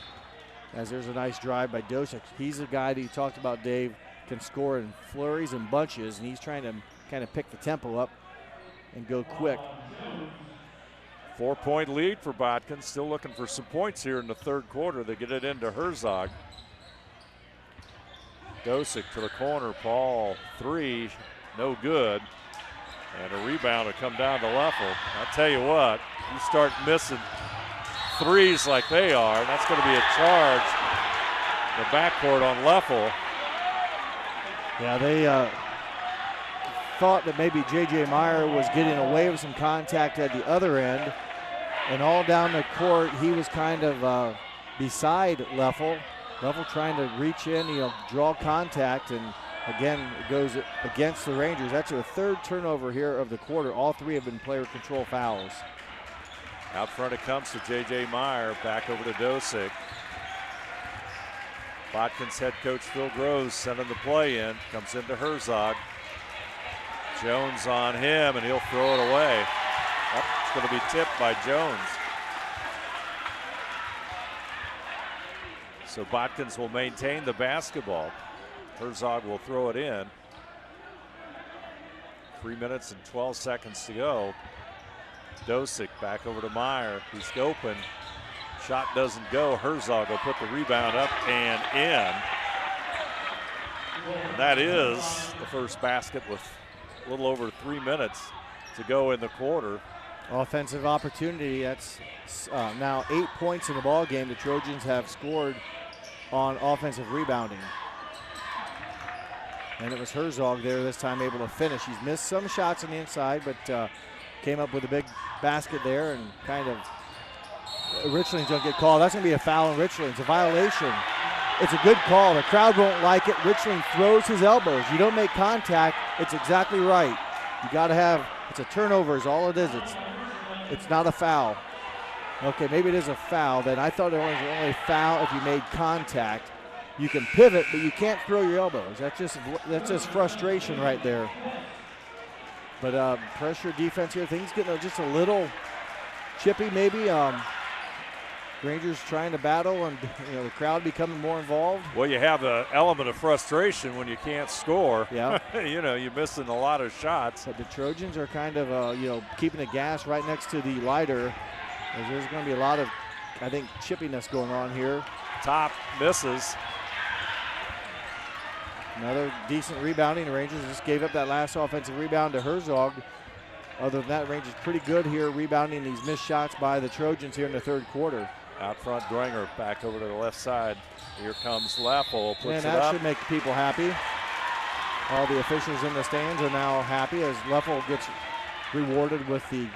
As there's a nice drive by Dosick. He's a guy that you talked about, Dave, can score in flurries and bunches, and he's trying to kind of pick the tempo up and go quick. 4-point lead for Botkins. Still looking for some points here in the third quarter. They get it into Herzog. Dosick to the corner. Paul, 3, no good. And a rebound to come down to Leffel. I'll tell you what, you start missing threes like they are, and that's going to be a charge in the backcourt on Leffel. Yeah, they thought that maybe J.J. Meyer was getting away with some contact at the other end, and all down the court, he was kind of beside Leffel. Leffel trying to reach in, draw contact, and again, it goes against the Rangers. That's their third turnover here of the quarter. All 3 have been player control fouls. Out front it comes to J.J. Meyer, back over to Dosick. Botkins head coach Phil Groves sending the play in, comes into Herzog. Jones on him, and he'll throw it away. Oh, it's going to be tipped by Jones. So Botkins will maintain the basketball. Herzog will throw it in. 3 minutes and 12 seconds to go. Dosick back over to Meyer. He's open. Shot doesn't go. Herzog will put the rebound up and in. And that is the first basket with a little over 3 minutes to go in the quarter. Offensive opportunity. That's now 8 points in the ball game. The Trojans have scored on offensive rebounding. And it was Herzog there this time able to finish. He's missed some shots on the inside, but came up with a big basket there, and kind of Richlands don't get called. That's going to be a foul on Richlands, a violation. It's a good call. The crowd won't like it. Richlands throws his elbows. You don't make contact. It's exactly right. You got to have, it's a turnover is all it is. It's not a foul. Okay, maybe it is a foul. Then I thought it was only a foul if you made contact. You can pivot, but you can't throw your elbows. That's just frustration right there. But pressure defense here. Things getting just a little chippy maybe. Rangers trying to battle, and the crowd becoming more involved. Well, you have an element of frustration when you can't score. Yeah. You're missing a lot of shots. But the Trojans are kind of keeping the gas right next to the lighter. As there's going to be a lot of, I think, chippiness going on here. Top misses. Another decent rebounding. The Rangers just gave up that last offensive rebound to Herzog. Other than that, Rangers pretty good here rebounding these missed shots by the Trojans here in the third quarter. Out front, Gringer back over to the left side. Here comes Leffel, puts and it up. That should make people happy. All the officials in the stands are now happy as Leffel gets rewarded with the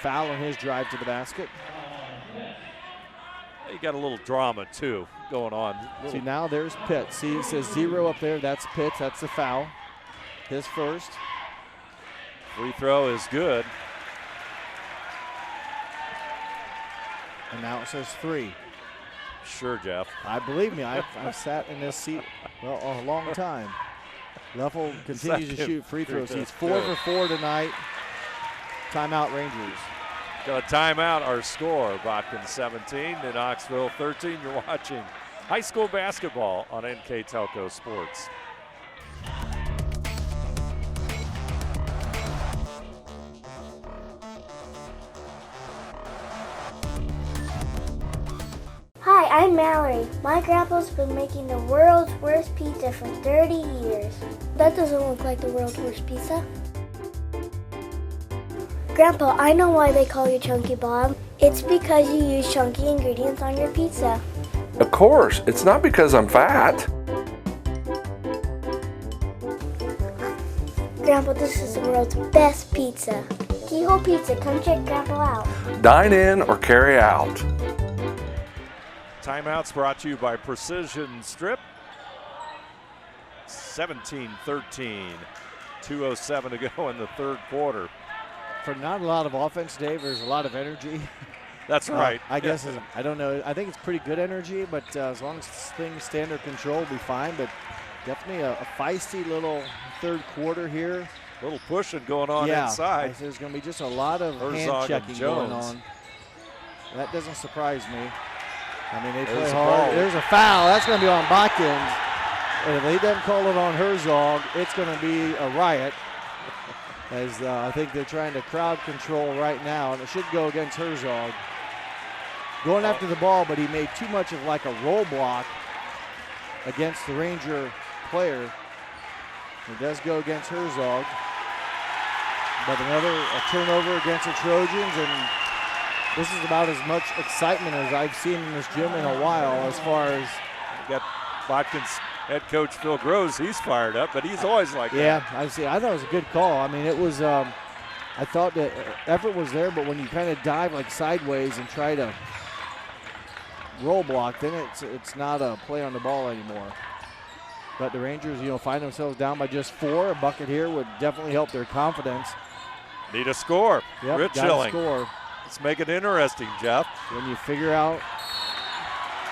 foul on his drive to the basket. You got a little drama, too, going on. See, now there's Pitts. See, it says 0 up there. That's Pitts. That's the foul. His first. Free throw is good. And now it says 3. Sure, Jeff. Believe me, I've sat in this seat, a long time. Leffel continues to shoot free throws. He's 4 for 4 tonight. Timeout, Rangers. Got a timeout. Our score, Botkins 17 to Knoxville 13. You're watching high school basketball on NK Telco Sports. Hi, I'm Mallory. My grandpa's been making the world's worst pizza for 30 years. That doesn't look like the world's worst pizza. Grandpa, I know why they call you Chunky Bob. It's because you use chunky ingredients on your pizza. Of course, it's not because I'm fat. Grandpa, this is the world's best pizza. Keyhole Pizza, come check Grandpa out. Dine in or carry out. Timeouts brought to you by Precision Strip. 17-13. 2:07 to go in the third quarter. for not a lot of offense, Dave, there's a lot of energy. That's right. I guess, I don't know. I think it's pretty good energy, but as long as things stay under control, we'll be fine. But definitely a feisty little third quarter here. A little pushing going on inside. There's going to be just a lot of hand checking going on. That doesn't surprise me. I mean, they play hard. There's a foul. That's going to be on Botkins. And if they don't call it on Herzog, it's going to be a riot. As I think they're trying to crowd control right now, and it should go against Herzog. Going after the ball, but he made too much of like a roll block against the Ranger player. It does go against Herzog. But a turnover against the Trojans, and this is about as much excitement as I've seen in this gym in a while as far as. You got Botkins head coach Phil Groves, he's fired up, but he's always like that. Yeah, I thought it was a good call. I mean, it was, I thought the effort was there, but when you kind of dive like sideways and try to roll block, then it's not a play on the ball anymore. But the Rangers, find themselves down by just 4. A bucket here would definitely help their confidence. Need a score. Yep, Rich got a score. Let's make it interesting, Jeff. When you figure it out,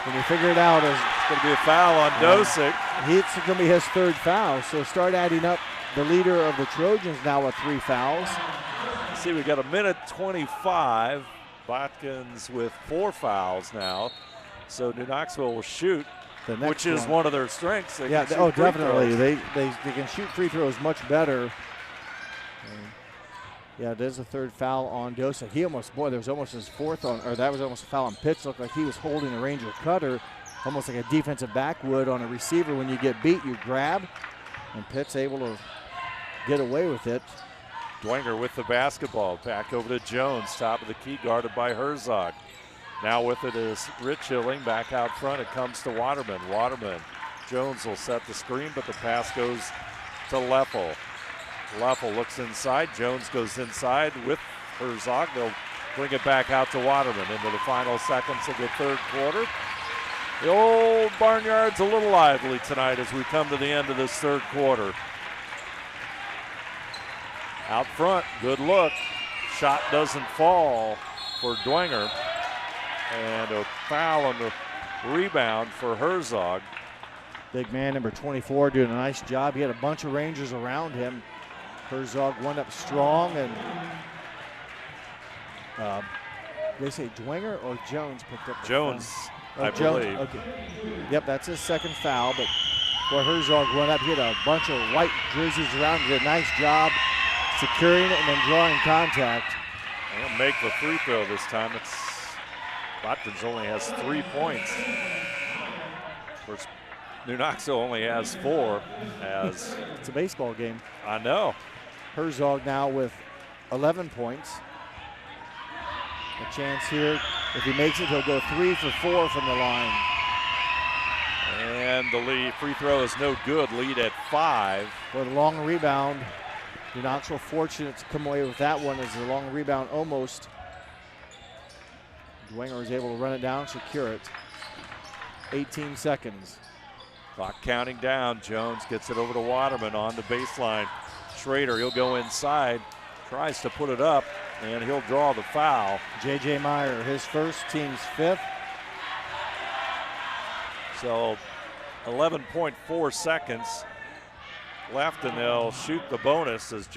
it's going to be a foul on Dosick. It's going to be his 3rd foul. So start adding up the leader of the Trojans now with 3 fouls. See, we got a minute 25. Botkins with 4 fouls now. So New Knoxville will shoot, which is one of their strengths. Definitely. They can shoot free throws much better. Yeah, there's a 3rd foul on Dosick. There was almost his 4th that was almost a foul on Pitts. Looked like he was holding a Ranger cutter, almost like a defensive backwood on a receiver. When you get beat, you grab, and Pitts able to get away with it. Dwenger with the basketball. Back over to Jones, top of the key, guarded by Herzog. Now with it is Rich Hilling back out front. It comes to Waterman. Jones will set the screen, but the pass goes to Leffel. Leffel looks inside. Jones goes inside with Herzog. They'll bring it back out to Waterman into the final seconds of the 3rd quarter. The old Barnyard's a little lively tonight as we come to the end of this 3rd quarter. Out front, good look. Shot doesn't fall for Dwenger. And a foul on the rebound for Herzog. Big man, number 24, doing a nice job. He had a bunch of Rangers around him. Herzog went up strong, and they say Dwenger or Jones picked up the Jones, I Jones, believe. Okay. Yep, that's his 2nd foul, but boy, Herzog went up. He had a bunch of white jerseys around him. Did a nice job securing it and then drawing contact. He'll make the free throw this time. Botkins only has 3 points. Of course, New Knoxville only has 4. It's a baseball game. I know. Herzog now with 11 points. A chance here. If he makes it, he'll go 3 for 4 from the line. And the free throw is no good. Lead at 5. For the long rebound, New Knoxville fortunate to come away with that one as the long rebound almost. Dwenger is able to run it down, secure it. 18 seconds. Clock counting down. Jones gets it over to Waterman on the baseline. Schrader, he'll go inside, tries to put it up, and he'll draw the foul. J.J. Meyer, his first, team's 5th. So 11.4 seconds left, and they'll shoot the bonus as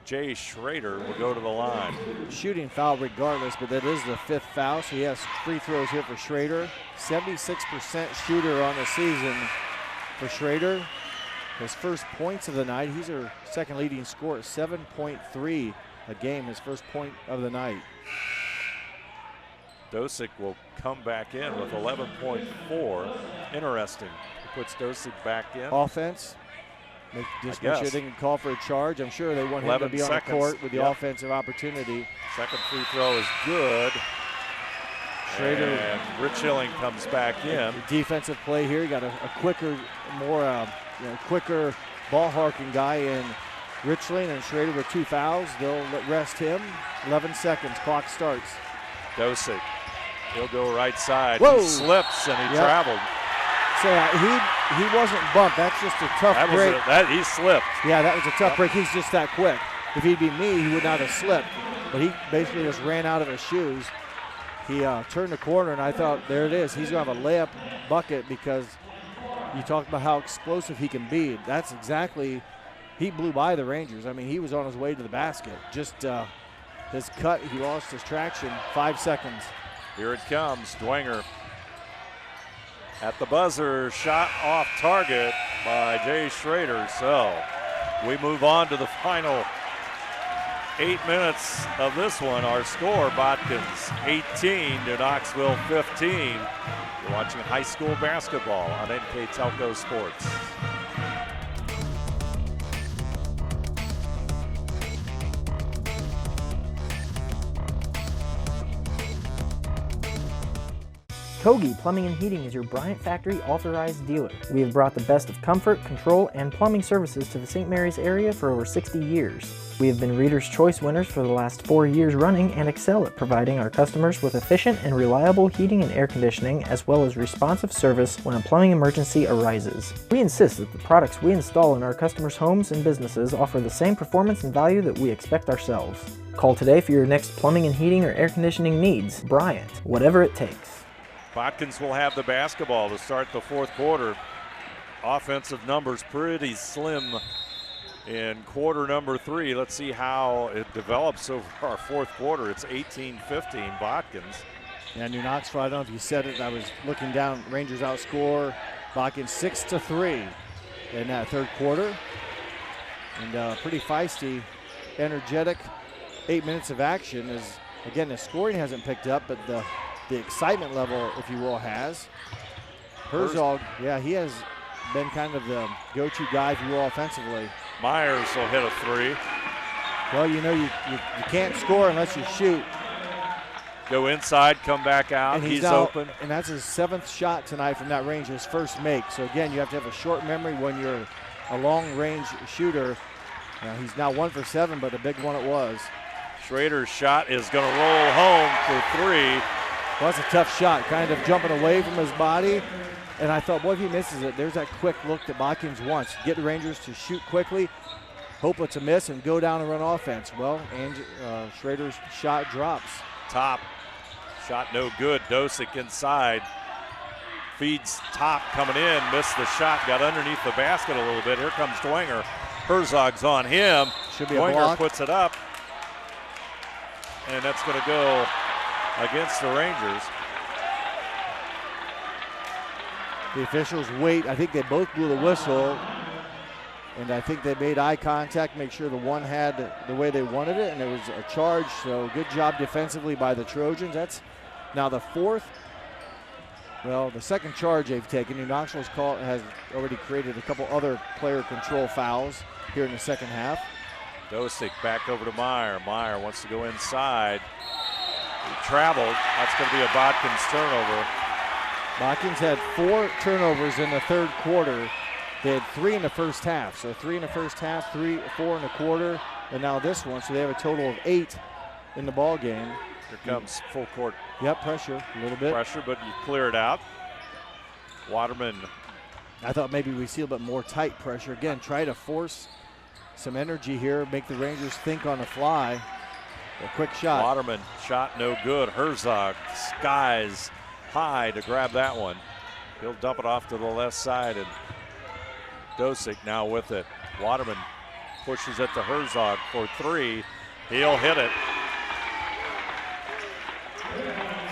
Jay Schrader will go to the line. Shooting foul regardless, but that is the 5th foul, so he has free throws here for Schrader. 76% shooter on the season for Schrader. His first points of the night, he's our 2nd leading scorer, 7.3 a game, his first point of the night. Dosick will come back in with 11.4. Interesting. He puts Dosick back in. Offense. Make sure they can call for a charge. I'm sure they want him to be on the court with the offensive opportunity. 2nd free throw is good. Schrader and Rich Hilling comes back in. Defensive play here. You got a quicker, quicker ball harking guy in Richling, and Schrader with 2 fouls. They'll rest him. 11 seconds. Clock starts. Dosick. He'll go right side. Whoa. He slips and he traveled. So he wasn't bumped. That's just a tough break. He slipped. Yeah, that was a tough break. He's just that quick. if he'd been me, he would not have slipped. But he basically just ran out of his shoes. He turned the corner, and I thought, there it is. He's going to have a layup bucket because you talk about how explosive he can be. That's exactly, he blew by the Rangers. I mean, he was on his way to the basket. Just his cut, he lost his traction, 5 seconds. Here it comes, Dwenger at the buzzer, shot off target by Jay Schrader. So we move on to the final 8 minutes of this one. Our score, Botkins 18 to Knoxville 15. You're watching high school basketball on NK Telco Sports. Kogi Plumbing and Heating is your Bryant Factory authorized dealer. We have brought the best of comfort, control, and plumbing services to the St. Mary's area for over 60 years. We have been Reader's Choice winners for the last 4 years running and excel at providing our customers with efficient and reliable heating and air conditioning, as well as responsive service when a plumbing emergency arises. We insist that the products we install in our customers' homes and businesses offer the same performance and value that we expect ourselves. Call today for your next plumbing and heating or air conditioning needs. Bryant, whatever it takes. Botkins will have the basketball to start the fourth quarter. Offensive numbers pretty slim in quarter number 3. Let's see how it develops over our fourth quarter. It's 18-15 Botkins. Yeah, New Knoxville, I don't know if you said it, I was looking down, Rangers outscore Botkins 6-3 in that third quarter. And pretty feisty, energetic, 8 minutes of action. Is again, the scoring hasn't picked up, but the excitement level, if you will, has. Herzog, yeah, he has been kind of the go-to guy, if you will, offensively. Myers will hit a 3. Well, you know, you can't score unless you shoot. Go inside, come back out, and he's out, open. And that's his 7th shot tonight from that range, his first make. So again, you have to have a short memory when you're a long-range shooter. He's now 1 for 7, but a big one it was. Schrader's shot is going to roll home for 3. Well, that's a tough shot, kind of jumping away from his body. And I thought, boy, if he misses it, there's that quick look that Botkins wants. Get the Rangers to shoot quickly, hope it's a miss, and go down and run offense. Well, and Schrader's shot drops. Top, shot no good. Dosick inside. Feeds top coming in, missed the shot, got underneath the basket a little bit. Here comes Dwenger. Herzog's on him. Should be a Dwenger block. Puts it up. And that's going to go against the Rangers. The officials wait. I think they both blew the whistle, and I think they made eye contact, make sure the one had the way they wanted it, and it was a charge. So good job defensively by the Trojans. That's now the 4th. Well, the 2nd charge they've taken. New Knoxville's call has already created a couple other player control fouls here in the second half. Dosick back over to Meyer. Meyer wants to go inside. He traveled. That's going to be a Botkins turnover. Botkins had 4 turnovers in the third quarter. They had 3 in the first half. So 3 in the first half, 4 in the quarter, and now this one. So they have a total of 8 in the ball game. Here comes full court. Yep, pressure a little bit. Pressure, but you clear it out. Waterman. I thought maybe we see a little bit more tight pressure. Again, try to force some energy here, make the Rangers think on the fly. A quick shot. Waterman shot no good. Herzog skies high to grab that one. He'll dump it off to the left side, and Dosick now with it. Waterman pushes it to Herzog for 3. He'll hit it.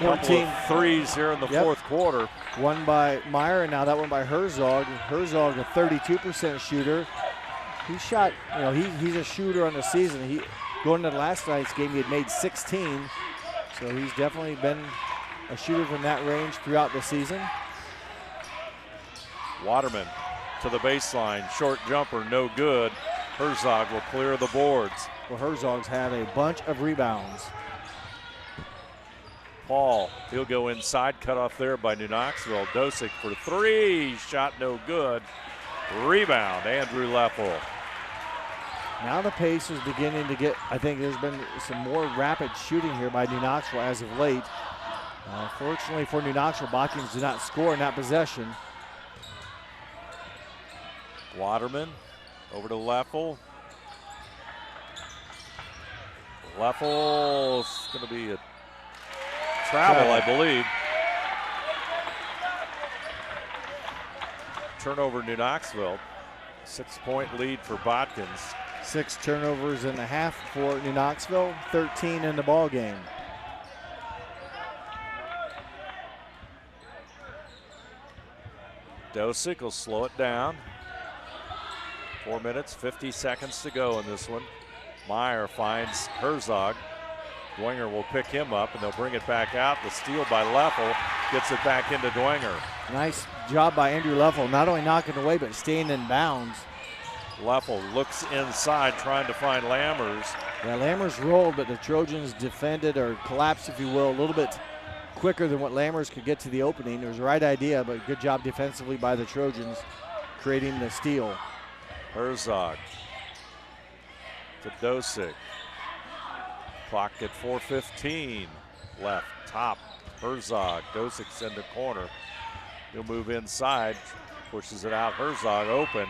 14 threes here in the fourth quarter. One by Meyer, and now that one by Herzog. Herzog, a 32% shooter. He shot, you know, he's a shooter on the season. Going into last night's game, he had made 16. So he's definitely been a shooter from that range throughout the season. Waterman to the baseline. Short jumper, no good. Herzog will clear the boards. Well, Herzog's had a bunch of rebounds. Paul, he'll go inside, cut off there by New Knoxville. Dosick for 3, shot no good. Rebound, Andrew Leffel. Now the pace is beginning to get, I think there's been some more rapid shooting here by New Knoxville as of late. Fortunately for New Knoxville, Botkins did not score in that possession. Waterman over to Leffel. Leffel's going to be a travel, I believe. Turnover New Knoxville. 6-point lead for Botkins. 6 turnovers and a half for New Knoxville, 13 in the ball game. Dosick will slow it down. 4 minutes, 50 seconds to go in this one. Meyer finds Herzog. Dwenger will pick him up, and they'll bring it back out. The steal by Leffel gets it back into Dwenger. Nice job by Andrew Leffel, not only knocking away, but staying in bounds. Leffel looks inside, trying to find Lammers. Yeah, Lammers rolled, but the Trojans defended, or collapsed, if you will, a little bit quicker than what Lammers could get to the opening. It was the right idea, but good job defensively by the Trojans, creating the steal. Herzog to Dosick. Clock at 4:15 left. Top, Herzog. Dosick's in the corner. He'll move inside, pushes it out. Herzog open.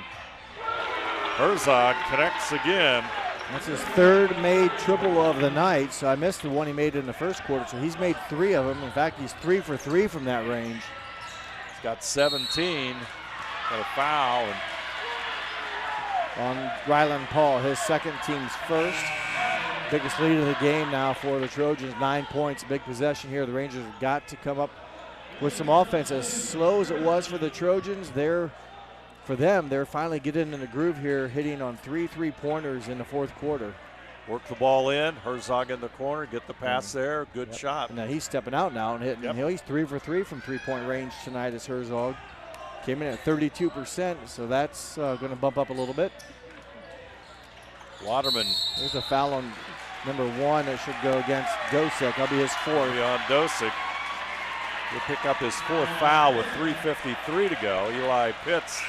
Herzog connects again. That's his third made triple of the night, so I missed the one he made in the first quarter, so he's made 3 of them. In fact, he's 3 for 3 from that range. He's got 17. Got a foul. On Ryland Paul, his second, team's first. Biggest lead of the game now for the Trojans, 9 points, big possession here. The Rangers have got to come up with some offense. As slow as it was for the Trojans, they're finally getting in the groove here, hitting on 3 3-pointers in the fourth quarter. Work the ball in, Herzog in the corner, get the pass there, good shot. And now he's stepping out now and hitting. He's 3 for 3 from 3-point range tonight as Herzog. Came in at 32%, so that's going to bump up a little bit. Waterman. There's a foul on number 1 that should go against Dosick. That'll be his 4th. On Dosick. He'll pick up his 4th foul with 3:53 to go. Eli Pitts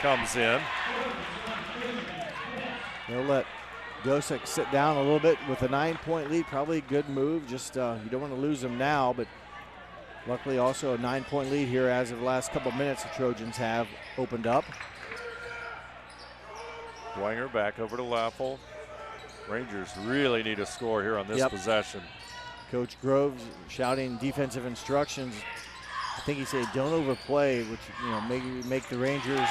comes in. They'll let Dosick sit down a little bit with a 9-point lead. Probably a good move. Just you don't want to lose him now, but luckily also a 9-point lead here as of the last couple minutes the Trojans have opened up. Dwenger back over to Leffel. Rangers really need a score here on this possession. Coach Groves shouting defensive instructions. I think he said don't overplay, which maybe make the Rangers.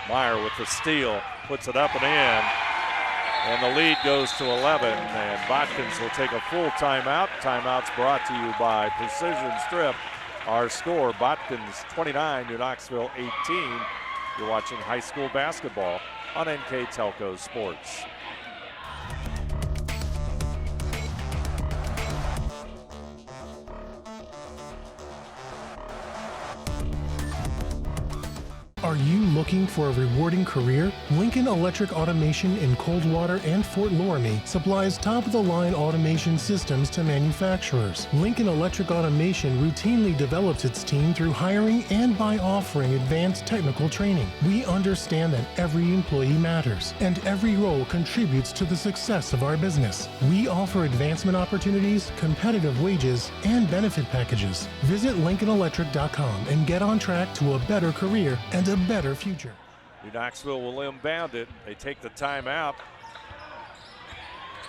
Meyer with the steal, puts it up and in. And the lead goes to 11, and Botkins will take a full timeout. Timeout's brought to you by Precision Strip. Our score, Botkins 29, New Knoxville 18. You're watching high school basketball on NK Telco Sports. Are you looking for a rewarding career? Lincoln Electric Automation in Coldwater and Fort Loramie supplies top-of-the-line automation systems to manufacturers. Lincoln Electric Automation routinely develops its team through hiring and by offering advanced technical training. We understand that every employee matters, and every role contributes to the success of our business. We offer advancement opportunities, competitive wages, and benefit packages. Visit LincolnElectric.com and get on track to a better career and a better future. New Knoxville will inbound it. They take the timeout.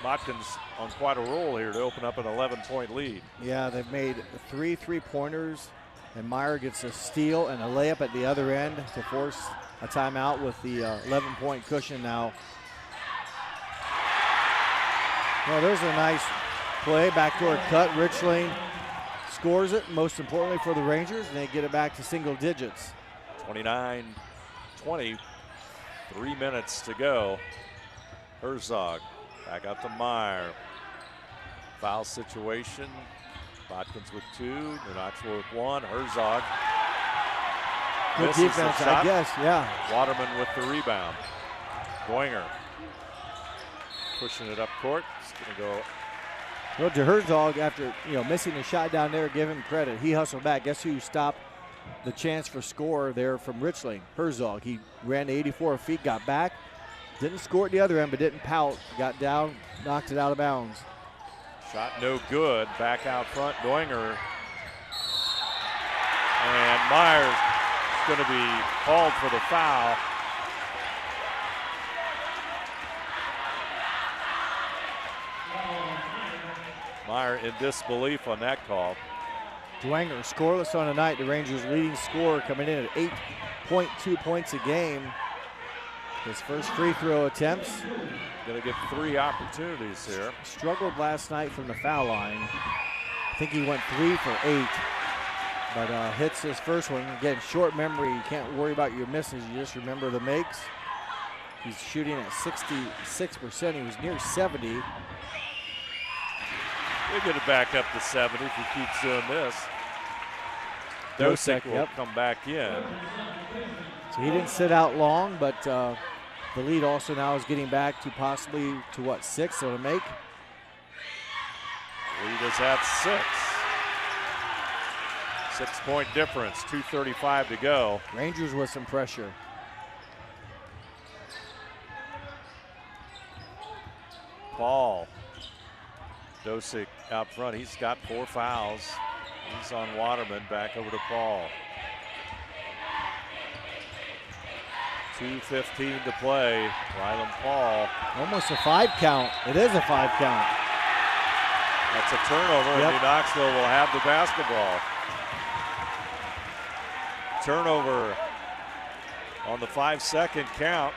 Botkins on quite a roll here to open up an 11-point lead. Yeah, they've made 3 3-pointers, and Meyer gets a steal and a layup at the other end to force a timeout with the 11-point cushion now. Well, there's a nice play, backdoor cut. Richling scores it, most importantly for the Rangers, and they get it back to single digits. 29-20, 3 minutes to go. Herzog back out to Meyer. Foul situation. Botkins with 2, New Knoxville with 1. Herzog. Good defense, I guess, yeah. Waterman with the rebound. Dwenger pushing it up court. It's going to go. Well, to Herzog, after missing a shot down there, give him credit. He hustled back. Guess who stopped the chance for score there from Richling? Herzog. He ran to 84 feet, got back, didn't score at the other end, but didn't pout. Got down, knocked it out of bounds. Shot no good. Back out front, Dwenger. And Myers is going to be called for the foul. umpire in disbelief on that call. Dwenger scoreless on the night. The Rangers' leading scorer coming in at 8.2 points a game. His first free throw attempts. Going to get 3 opportunities here. Struggled last night from the foul line. I think he went 3 for 8, but hits his first one. Again, short memory. You can't worry about your misses. You just remember the makes. He's shooting at 66%. He was near 70. We'll get it back up to 70 if he keeps doing this. Dosick will come back in. So he didn't sit out long, but the lead also now is getting back to possibly to what, 6, so to make. Lead is at 6. 6-point difference, 2:35 to go. Rangers with some pressure. Paul. Dosick out front. He's got 4 fouls. He's on Waterman. Back over to Paul. 2:15 to play. Ryland Paul. Almost a 5 count. It is a 5 count. That's a turnover, and New Knoxville will have the basketball. Turnover on the 5-second count.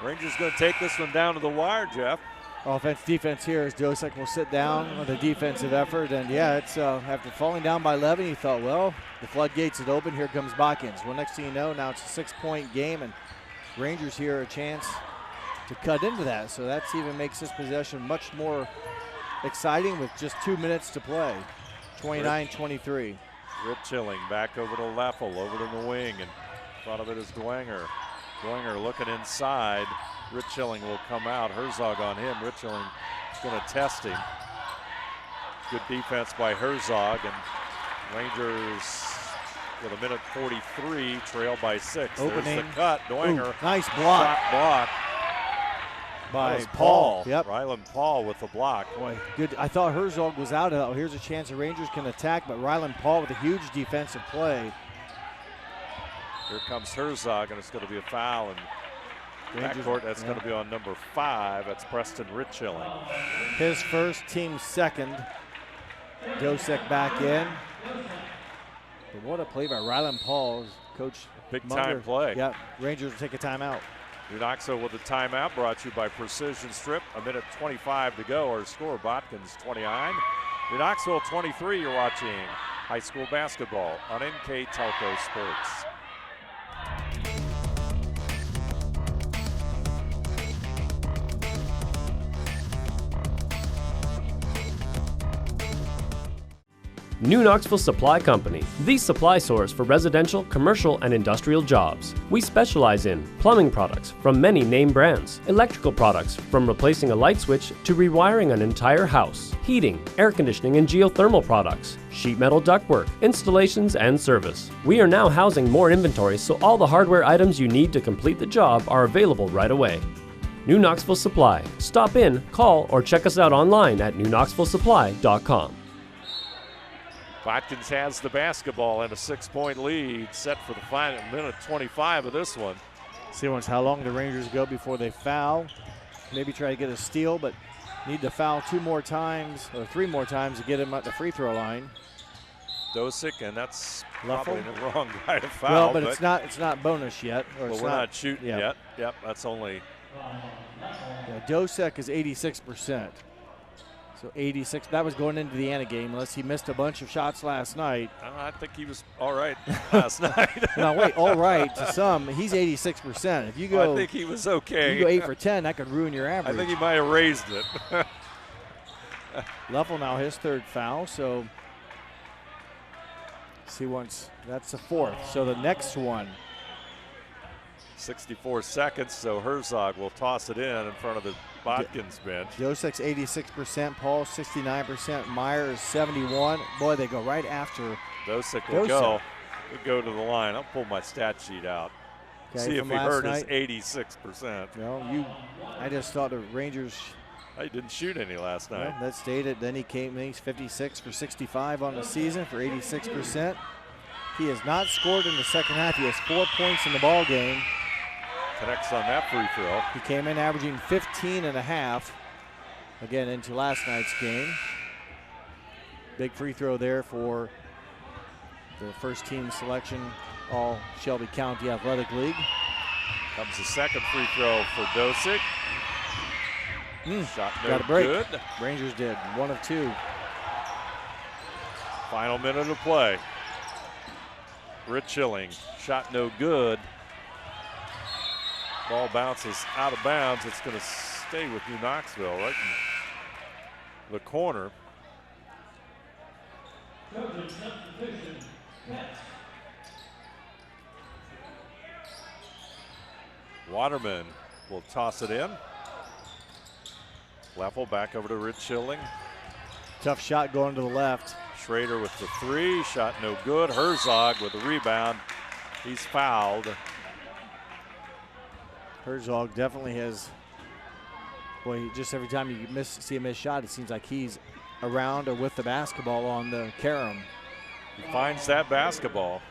Rangers going to take this one down to the wire, Jeff. Offense, defense here as Dosick will sit down with a defensive effort. And yeah, it's after falling down by 11, he thought, well, the floodgates had opened. Here comes Botkins. Well, next thing you know, now it's a 6-point game, and Rangers here a chance to cut into that. So that even makes this possession much more exciting with just 2 minutes to play. 29-23. Rip Chilling back over to Leffel, over to the wing. In front of it is Dwenger. Dwenger looking inside. Rich Chilling will come out. Herzog on him. Rich Chilling is going to test him. Good defense by Herzog, and Rangers with 1:43 trail by 6. Opening. There's the cut. Dwenger. Ooh, nice block. Block by Paul. Yep. Ryland Paul with the block. Boy, good. I thought Herzog was out. Oh, here's a chance the Rangers can attack, but Ryland Paul with a huge defensive play. Here comes Herzog, and it's going to be a foul. And backcourt, that's going to be on number 5. That's Preston Ritchilling. His first, team second. Dosick back in. But what a play by Ryland Paul. Coach Big Munger. time play. Yep, Rangers will take a timeout. New Knoxville with a timeout, brought to you by Precision Strip. 1:25 to go. Our score, Botkins 29. New Knoxville 23. You're watching high school basketball on NK Telco Sports. New Knoxville Supply Company, the supply source for residential, commercial, and industrial jobs. We specialize in plumbing products from many name brands, electrical products from replacing a light switch to rewiring an entire house, heating, air conditioning, and geothermal products, sheet metal ductwork, installations, and service. We are now housing more inventory, so all the hardware items you need to complete the job are available right away. New Knoxville Supply. Stop in, call, or check us out online at newknoxvillesupply.com. Botkins has the basketball and a 6-point lead set for the final 1:25 of this one. See once how long the Rangers go before they foul. Maybe try to get a steal, but need to foul 2 more times or 3 more times to get him at the free throw line. Dosick, and that's Leffel. probably the wrong guy to foul. Well, but it's not bonus yet. Or well, we're not shooting yet. Yep, that's only. Yeah, Dosick is 86%. So 86, that was going into the Anna game, unless he missed a bunch of shots last night. I think he was all right last night. Now wait, all right to some, he's 86%. If you go, I think he was okay. You go 8 for 10, that could ruin your average. I think he might have raised it. Leffel now his 3rd foul, so see once, that's the 4th. So the next one. 64 seconds, so Herzog will toss it in front of the Botkins bench. Dosick's 86%, Paul 69%, Myers 71. Boy, they go right after Dosick will go to the line. I'll pull my stat sheet out. Okay, see if he heard his 86%. Well, I just thought the Rangers. He didn't shoot any last night. Well, that's stated. Then he came in, he's 56 for 65 on the season for 86%. He has not scored in the second half. He has 4 points in the ball game. Connects on that free throw. He came in averaging 15 and a half, again, into last night's game. Big free throw there for the first team selection, all Shelby County Athletic League. Comes the second free throw for Dosick. Shot no Got a break. good. Rangers did, 1 of 2. Final minute of play. Rich Schilling, shot no good. Ball bounces out of bounds. It's going to stay with New Knoxville right in the corner. Waterman will toss it in. Leffel back over to Rich Schilling. Tough shot going to the left. Schrader with the 3, shot no good. Herzog with the rebound. He's fouled. Herzog definitely has, boy, just every time you see a missed shot, it seems like he's around or with the basketball on the carom. He finds that basketball.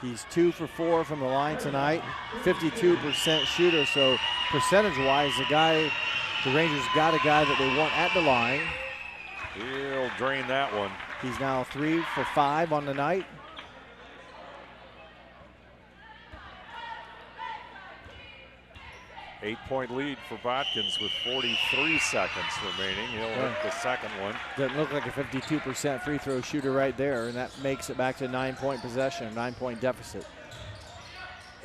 He's 2 for 4 from the line tonight, 52% shooter, so percentage-wise, the Rangers got a guy that they want at the line. He'll drain that one. He's now 3 for 5 on the night. Eight-point lead for Botkins with 43 seconds remaining. He'll hit the second one. Doesn't look like a 52% free throw shooter right there, and that makes it back to a 9-point possession, 9-point deficit.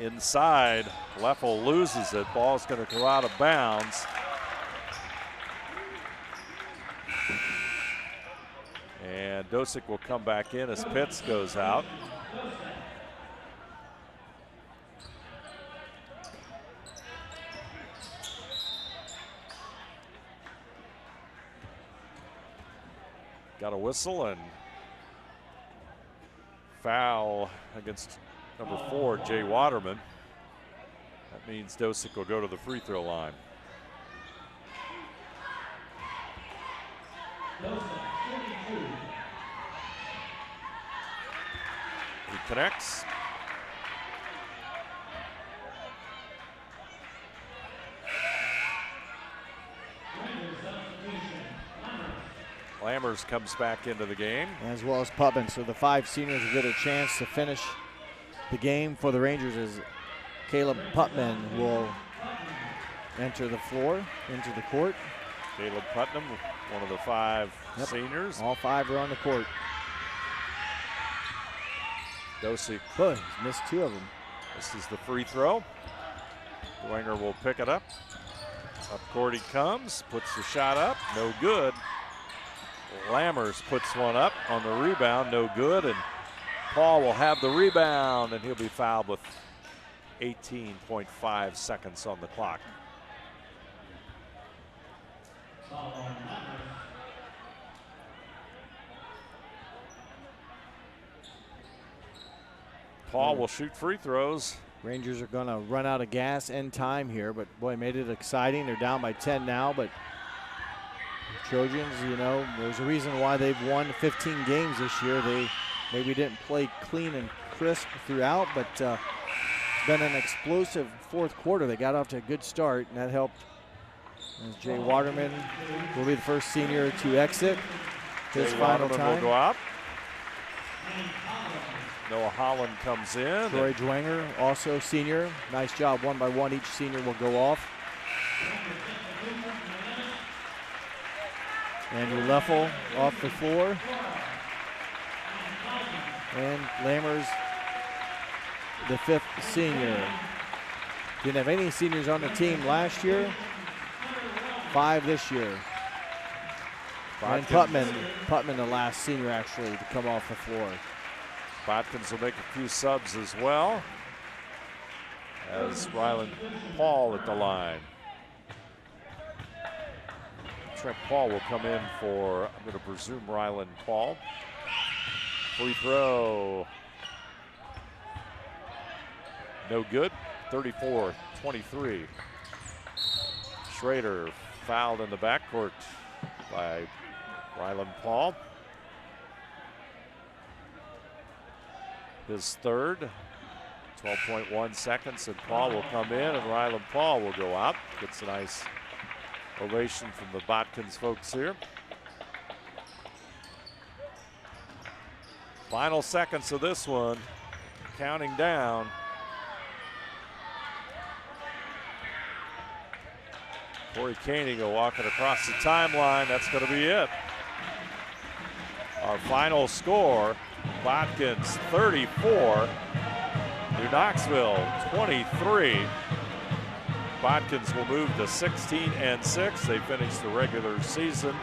Inside, Leffel loses it. Ball's going to go out of bounds. And Dosick will come back in as Pitts goes out. Got a whistle and foul against number 4, Jay Waterman. That means Dosick will go to the free throw line. He connects. Lammers comes back into the game. As well as Putman, so the 5 seniors will get a chance to finish the game for the Rangers as Caleb Putman will enter the floor, into the court. Caleb Putnam, one of the 5 seniors. All 5 are on the court. Dosick he's missed 2 of them. This is the free throw. Dwenger will pick it up. Up court he comes, puts the shot up, no good. Lammers puts one up on the rebound, no good, and Paul will have the rebound, and he'll be fouled with 18.5 seconds on the clock. Paul will shoot free throws. Rangers are going to run out of gas and time here, but boy, made it exciting. They're down by 10 now, but Trojans, you know, there's a reason why they've won 15 games this year. They maybe didn't play clean and crisp throughout, but it's been an explosive 4th quarter. They got off to a good start, and that helped. As Jay Waterman will be the first senior to exit his final time. Will go out. Noah Holland comes in. Troy Dwenger, also senior. Nice job, 1 by 1. Each senior will go off. Andrew Leffel off the floor. And Lammers, the 5th senior. Didn't have any seniors on the team last year. 5 this year. And Putman the last senior actually to come off the floor. Botkins will make a few subs as well. As Ryland Paul at the line. Trent Paul will come in for, I'm going to presume, Ryland Paul. Free throw. No good. 34-23. Schrader fouled in the backcourt by Ryland Paul. His 3rd. 12.1 seconds, and Paul will come in, and Ryland Paul will go out. Gets a nice ovation from the Botkins folks here. Final seconds of this one, counting down. Corey Koenig walking across the timeline. That's going to be it. Our final score, Botkins 34, New Knoxville 23. Botkins will move to 16-6. They finished the regular season.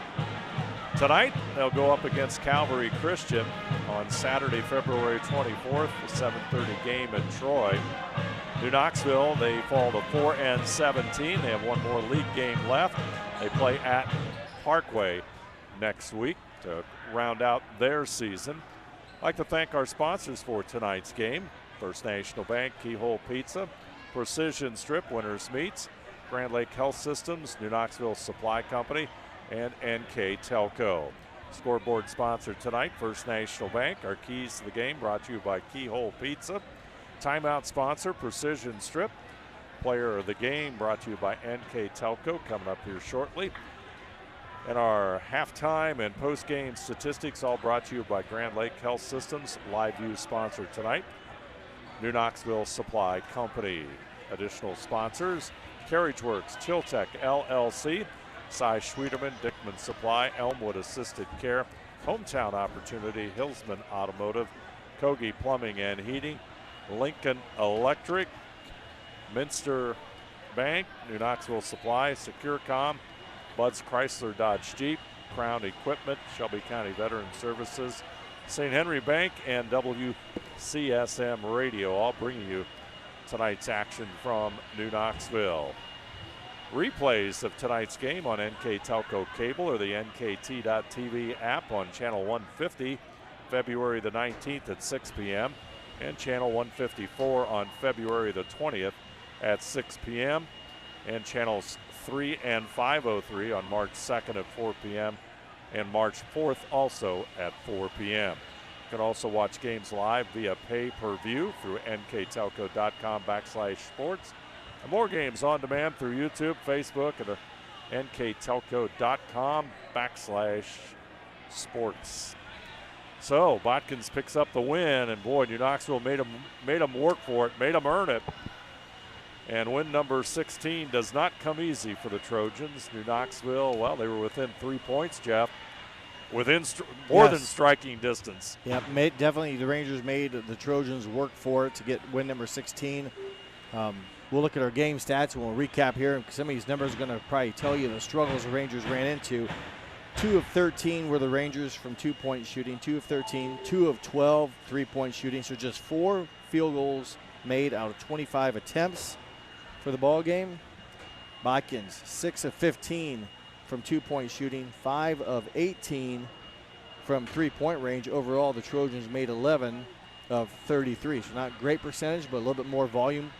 Tonight, they'll go up against Calvary Christian on Saturday, February 24th, the 7:30 game in Troy. New Knoxville, they fall to 4-17. They have one more league game left. They play at Parkway next week to round out their season. I'd like to thank our sponsors for tonight's game. First National Bank, Keyhole Pizza, Precision Strip, Winners Meats, Grand Lake Health Systems, New Knoxville Supply Company, and NK Telco. Scoreboard sponsor tonight, First National Bank. Our keys to the game brought to you by Keyhole Pizza. Timeout sponsor, Precision Strip. Player of the game brought to you by NK Telco, coming up here shortly. And our halftime and post-game statistics all brought to you by Grand Lake Health Systems. Live View sponsor tonight, New Knoxville Supply Company. Additional sponsors, Carriage Works, Chiltech LLC, Cy Schwederman, Dickman Supply, Elmwood Assisted Care, Hometown Opportunity, Hillsman Automotive, Kogi Plumbing and Heating, Lincoln Electric, Minster Bank, New Knoxville Supply, SecureCom, Bud's Chrysler Dodge Jeep, Crown Equipment, Shelby County Veteran Services, St. Henry Bank, and WCSM Radio, all bringing you tonight's action from New Knoxville. Replays of tonight's game on NK Telco Cable or the NKT.TV app on Channel 150, February the 19th at 6 p.m., and Channel 154 on February the 20th at 6 p.m., and Channels 3 and 503 on March 2nd at 4 p.m., and March 4th also at 4 p.m. You can also watch games live via pay-per-view through nktelco.com/sports. And more games on demand through YouTube, Facebook, and nktelco.com/sports. So Botkins picks up the win, and boy, New Knoxville made them work for it, made them earn it. And win number 16 does not come easy for the Trojans. New Knoxville, well, they were within 3 points, Jeff. Within more than striking distance. Yeah, definitely the Rangers made the Trojans work for it to get win number 16. We'll look at our game stats and we'll recap here. Some of these numbers are going to probably tell you the struggles the Rangers ran into. 2 of 13 were the Rangers from 2-point shooting. 2 of 13, 2 of 12 3-point shooting. So just 4 field goals made out of 25 attempts for the ball game. Botkins, 6 of 15 from 2-point shooting, 5 of 18 from 3-point range. Overall, the Trojans made 11 of 33. So not great percentage, but a little bit more volume.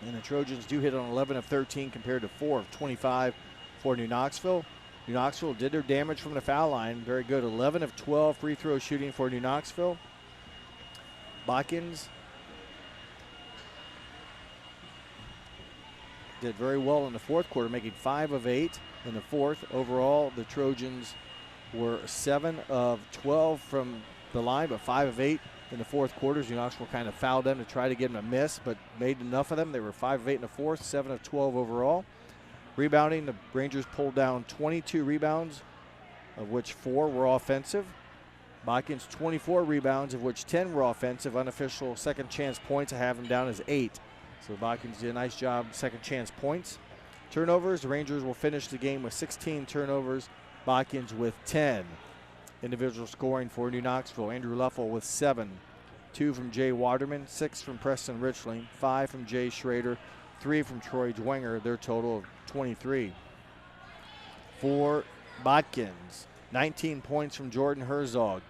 And the Trojans do hit on 11 of 13 compared to 4 of 25 for New Knoxville. New Knoxville did their damage from the foul line. Very good. 11 of 12 free throw shooting for New Knoxville. Botkins did very well in the fourth quarter, making 5 of 8 in the fourth. Overall, the Trojans were 7 of 12 from the line, but 5 of 8 in the fourth quarters. New Knoxville kind of fouled them to try to get them a miss, but made enough of them. They were 5 of 8 in the fourth, 7 of 12 overall. Rebounding, the Rangers pulled down 22 rebounds, of which 4 were offensive. Botkins 24 rebounds, of which 10 were offensive. Unofficial second chance points, I have them down as 8. So Botkins did a nice job second chance points. Turnovers, the Rangers will finish the game with 16 turnovers. Botkins with 10. Individual scoring for New Knoxville, Andrew Luffel with 7. 2 from Jay Waterman, 6 from Preston Richling, 5 from Jay Schrader, 3 from Troy Dwenger, their total of 23. For Botkins, 19 points from Jordan Herzog,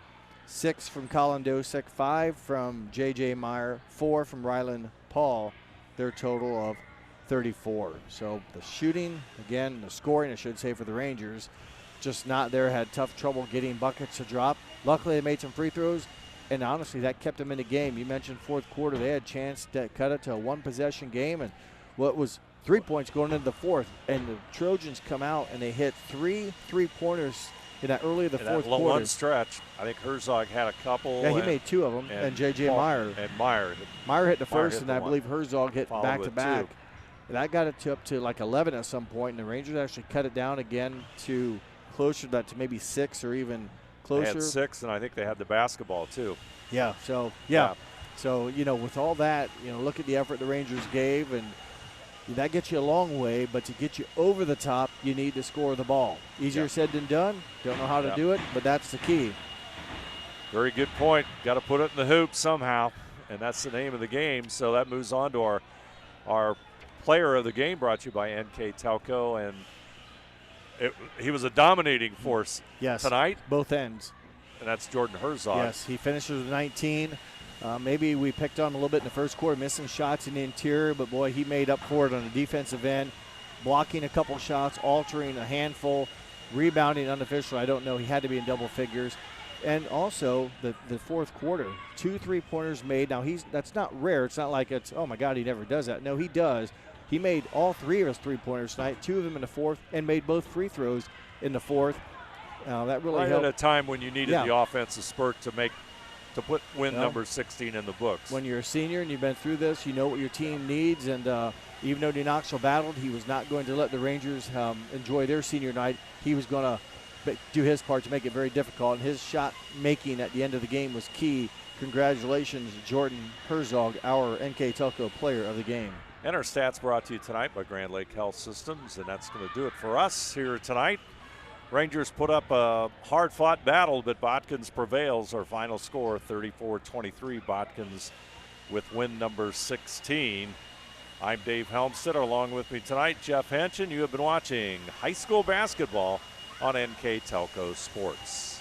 6 from Colin Dosick, 5 from J.J. Meyer, 4 from Rylan Paul, their total of 34. So the shooting, again, the scoring, I should say, for the Rangers, just not there. Had tough trouble getting buckets to drop. Luckily, they made some free throws, and honestly, that kept them in the game. You mentioned fourth quarter, they had a chance to cut it to a one-possession game, and what was 3 points going into the fourth, and the Trojans come out and they hit 3 3-pointers in that early of the in fourth that quarter. one stretch, I think Herzog had a couple. Yeah, he made 2 of them, and J.J. Meyer. And Meyer. Meyer hit the Meyer first, hit and the I one. believe Herzog hit Followed with back-to-back. 2. That got it up to like 11 at some point, and the Rangers actually cut it down again to closer to that, to maybe 6 or even closer. They had 6, and I think they had the basketball too. Yeah. So So with all that, look at the effort the Rangers gave, and that gets you a long way. But to get you over the top, you need to score the ball. Easier said than done. Don't know how to do it, but that's the key. Very good point. Got to put it in the hoop somehow, and that's the name of the game. So that moves on to our player of the game, brought to you by NK Telco, and he was a dominating force tonight. Both ends. And that's Jordan Herzog. Yes, he finishes with 19. Maybe we picked on him a little bit in the first quarter, missing shots in the interior, but boy, he made up for it on the defensive end, blocking a couple shots, altering a handful, rebounding unofficial. I don't know. He had to be in double figures. And also the fourth quarter, 2 3-pointers made. Now that's not rare. It's not like it's, oh my God, he never does that. No, he does. He made all 3 of his 3-pointers tonight, 2 of them in the fourth, and made both free throws in the fourth. That really helped. At a time when you needed the offensive spurt to put win number 16 in the books. When you're a senior and you've been through this, you know what your team needs. And even though Knoxville battled, he was not going to let the Rangers enjoy their senior night. He was going to do his part to make it very difficult. And his shot making at the end of the game was key. Congratulations, Jordan Herzog, our NK Telco player of the game. And our stats brought to you tonight by Grand Lake Health Systems, and that's going to do it for us here tonight. Rangers put up a hard-fought battle, but Botkins prevails. Our final score, 34-23. Botkins with win number 16. I'm Dave Helmstead. Along with me tonight, Jeff Hench, and you have been watching high school basketball on NK Telco Sports.